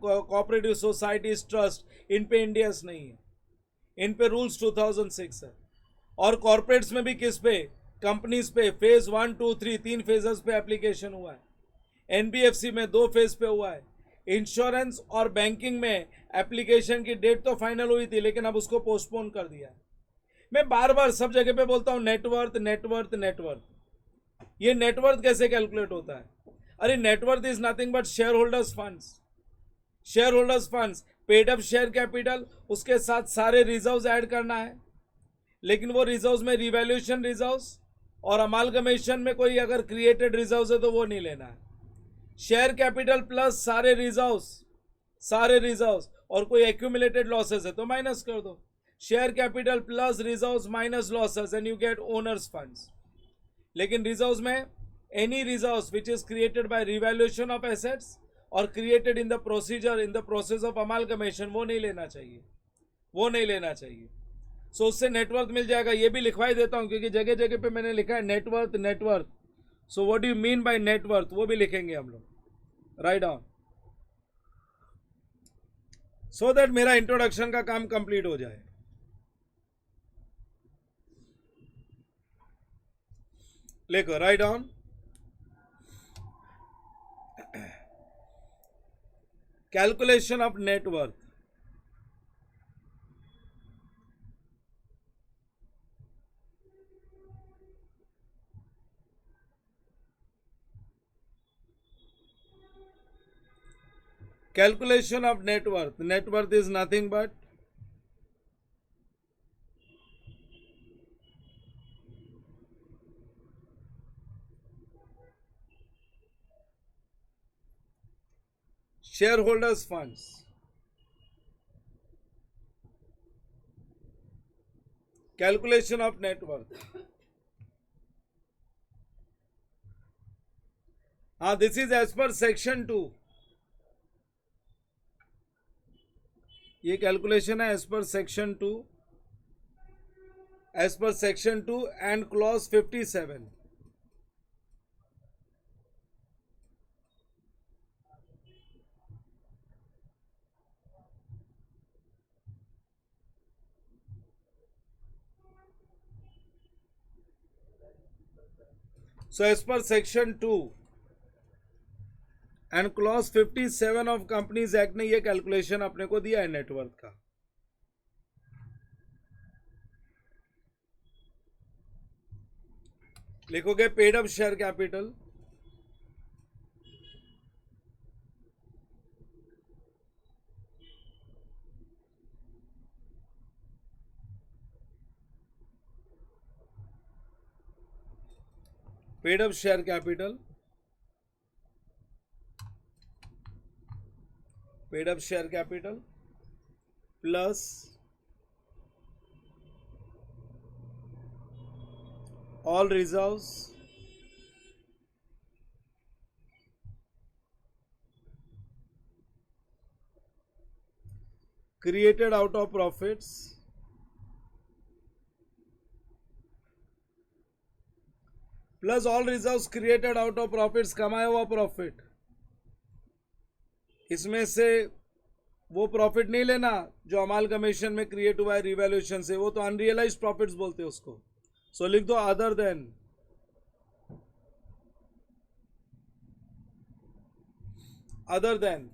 cooperative societies, trust, इन पे इंडियस नहीं है. इन पे रूल्स 2006 है. और कॉर्पोरेट्स में भी किस पे? कंपनीज पे. फेज 1, 2, 3 तीन फेजेस पे एप्लीकेशन हुआ है. एनबीएफसी में 2 फेज पे हुआ है. इंश्योरेंस और बैंकिंग में एप्लीकेशन की डेट तो फाइनल हुई थी लेकिन अब उसको पोस्टपोन कर दिया है. मैं बार बार सब जगह पे बोलता हूं नेटवर्थ नेटवर्थ नेटवर्थ. ये नेटवर्थ कैसे कैलकुलेट होता है? अरे net worth is nothing but share holders funds. Share holders funds, paid up share capital, उसके साथ सारे रिजर्व्स ऐड करना है. लेकिन वो रिजर्व्स में रिवैल्यूएशन रिजर्व्स और अमालगमेशन में कोई अगर क्रिएटेड रिजर्व्स है तो वो नहीं लेना है. शेयर कैपिटल प्लस सारे रिजर्व्स और कोई एक्यूमुलेटेड लॉसेस है तो माइनस कर दो. Share capital plus reserves minus losses and you get owners funds. लेकिन रिजर्व्स में any reserves which is created by revaluation of assets और created in the process of amalgamation वो नहीं लेना चाहिए. सो उससे नेटवर्थ मिल जाएगा. ये भी लिखवाई देता हूं क्योंकि जगह जगह पे मैंने लिखा है net worth. So what do you mean by net worth वो भी लिखेंगे हम लोग. राइट डाउन सो दैट मेरा इंट्रोडक्शन का काम कंप्लीट हो जाए. लिखो write down. Calculation of net worth. Calculation of net worth. Net worth is nothing but shareholders funds. Calculation of net worth. This is as per section 2. ये कैलकुलेशन है as per section 2 and clause 57. So as per section 2 and clause 57 of companies act ने ये कैलकुलेशन अपने को दिया है नेटवर्थ का. लिखोगे paid up share capital, paid up share capital, paid up share capital plus all reserves created out of profits plus all reserves created out of profits, कमाया हुआ प्रॉफिट। इसमें से वो प्रॉफिट नहीं लेना जो अमालगमेशन में क्रिएट हुआ है रिवैल्यूएशन से, वो तो अनरियलाइज प्रॉफिट्स बोलते हैं उसको। सो लिख दो other than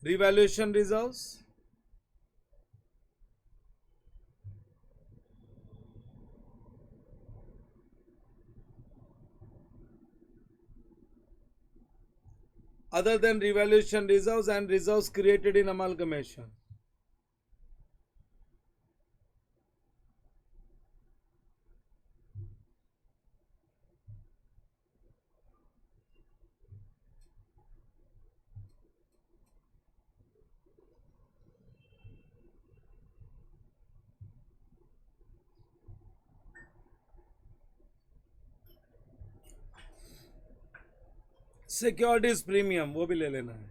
revaluation reserves, other than revaluation reserves and reserves created in amalgamation. Securities premium वो भी ले लेना है।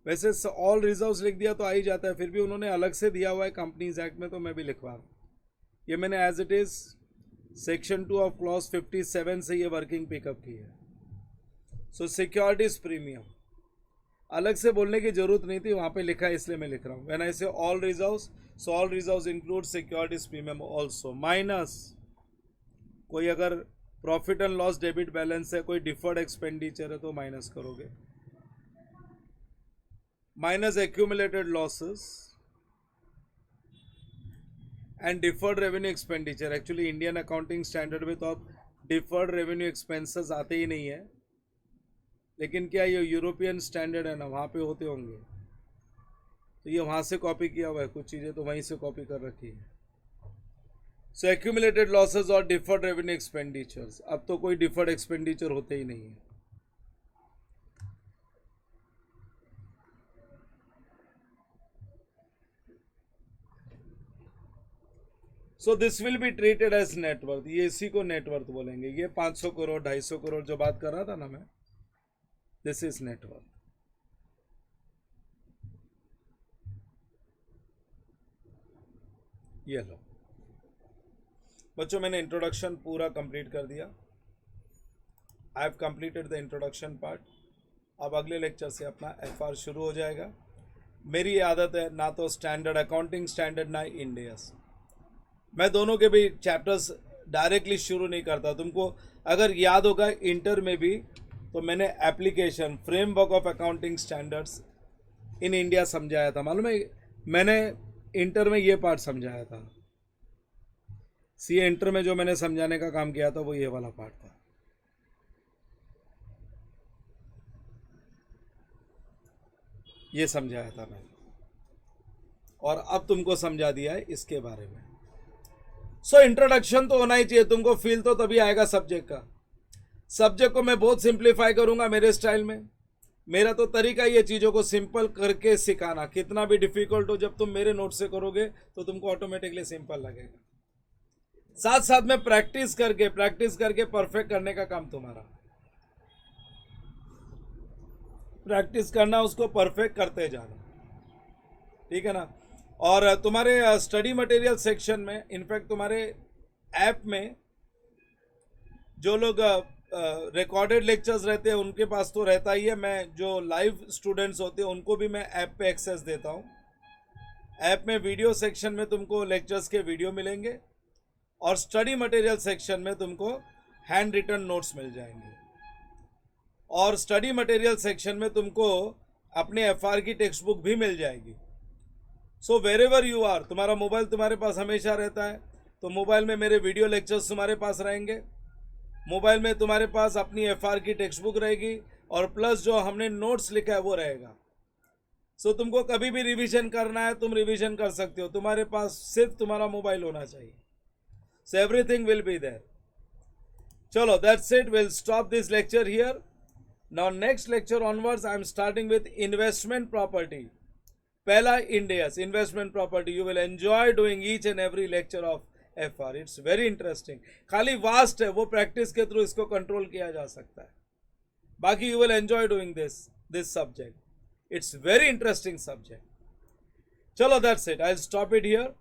वैसे ऑल रिजर्व्स लिख दिया तो आ ही जाता है, फिर भी उन्होंने अलग से दिया हुआ है कंपनीज एक्ट में, तो मैं भी लिखवा रहा हूँ। ये मैंने as it is section 2 of clause 57 से ये वर्किंग पिकअप की है। सो सिक्योरिटीज प्रीमियम अलग से बोलने की जरूरत नहीं थी, वहाँ पे लिखा है इसलिए मैं लिख रहा हूँ। व्हेन आई से all reserves, so all reserves include securities premium also, minus कोई अगर profit and loss debit balance है, कोई डिफर्ड एक्सपेंडिचर है तो माइनस करोगे, minus accumulated losses and deferred revenue expenditure. Actually Indian accounting standard में तो अब डिफर्ड रेवेन्यू एक्सपेंसेस आते ही नहीं है, लेकिन क्या ये यूरोपियन स्टैंडर्ड है ना, वहाँ पे होते होंगे, तो ये वहाँ से कॉपी किया हुआ है, कुछ चीज़ें तो वहीं से कॉपी कर रखी है। सो एक्यूमुलेटेड लॉसेस और डिफर्ड रेवेन्यू एक्सपेंडिचर्स, अब तो कोई डिफर्ड एक्सपेंडिचर होते ही नहीं है। So this will be treated as net worth, ये इसी को नेटवर्थ बोलेंगे। ये 500 करोड़ 250 करोड़ जो बात कर रहा था ना मैं, दिस इज नेटवर्थ। ये लो बच्चों, मैंने इंट्रोडक्शन पूरा कंप्लीट कर दिया। I have completed the introduction part. अब अगले लेक्चर से अपना एफआर शुरू हो जाएगा। मेरी आदत है ना तो स्टैंडर्ड अकाउंटिंग स्टैंडर्ड ना इंडियस, मैं दोनों के भी चैप्टर्स डायरेक्टली शुरू नहीं करता। तुमको अगर याद होगा इंटर में भी तो मैंने application framework of accounting standards in India समझाया था, मालूम है? मैंने इंटर में ये पार्ट समझाया था। सीए इंटर में जो मैंने समझाने का काम किया था वो ये वाला पार्ट था। ये समझाया था मैंने, और अब तुमको समझा दिया है इसके बारे में। सो इंट्रोडक्शन तो होना ही चाहिए तुमको, फील तो तभी आएगा सब्जेक्ट का। सब्जेक्ट को मैं बहुत सिंप्लीफाई करूंगा मेरे स्टाइल में। मेरा तो तरीका ये चीज़ों को सिंपल करके सिखाना, कितना भी डिफिकल्ट हो जब तुम मेरे नोट से करोगे तो तुमको ऑटोमेटिकली सिंपल लगेगा। साथ साथ में प्रैक्टिस करके परफेक्ट करने का काम तुम्हारा। प्रैक्टिस करना, उसको परफेक्ट करते जाना, ठीक है ना। और तुम्हारे स्टडी मटेरियल सेक्शन में, इनफैक्ट तुम्हारे ऐप में जो लोग रिकॉर्डेड लेक्चर्स रहते हैं उनके पास तो रहता ही है। मैं जो लाइव स्टूडेंट्स होते हैं उनको भी मैं ऐप पे एक्सेस देता हूँ। ऐप में वीडियो सेक्शन में तुमको लेक्चर्स के वीडियो मिलेंगे और स्टडी मटेरियल सेक्शन में तुमको हैंड रिटन नोट्स मिल जाएंगे। और स्टडी मटेरियल सेक्शन में तुमको अपने एफआर की टेक्स्ट बुक भी मिल जाएगी। So wherever you are, तुम्हारा मोबाइल तुम्हारे पास हमेशा रहता है, तो मोबाइल में मेरे वीडियो लेक्चर्स तुम्हारे पास रहेंगे, मोबाइल में तुम्हारे पास अपनी एफआर की टेक्स्ट बुक रहेगी, और प्लस जो हमने नोट्स लिखा है वो रहेगा। सो तुमको कभी भी रिवीजन करना है तुम रिवीजन कर सकते हो, तुम्हारे पास सिर्फ तुम्हारा मोबाइल होना चाहिए। So everything will be there. चलो, that's it, will stop this lecture here. Now next lecture onwards I am starting with investment property. पहला Ind AS investment property. You will enjoy doing each and every lecture of FR. It's very interesting. खाली वास्ट है, वो प्रैक्टिस के थ्रू इसको कंट्रोल किया जा सकता है। बाकी you will enjoy doing this subject. It's very interesting subject. चलो, that's it, I will stop it here.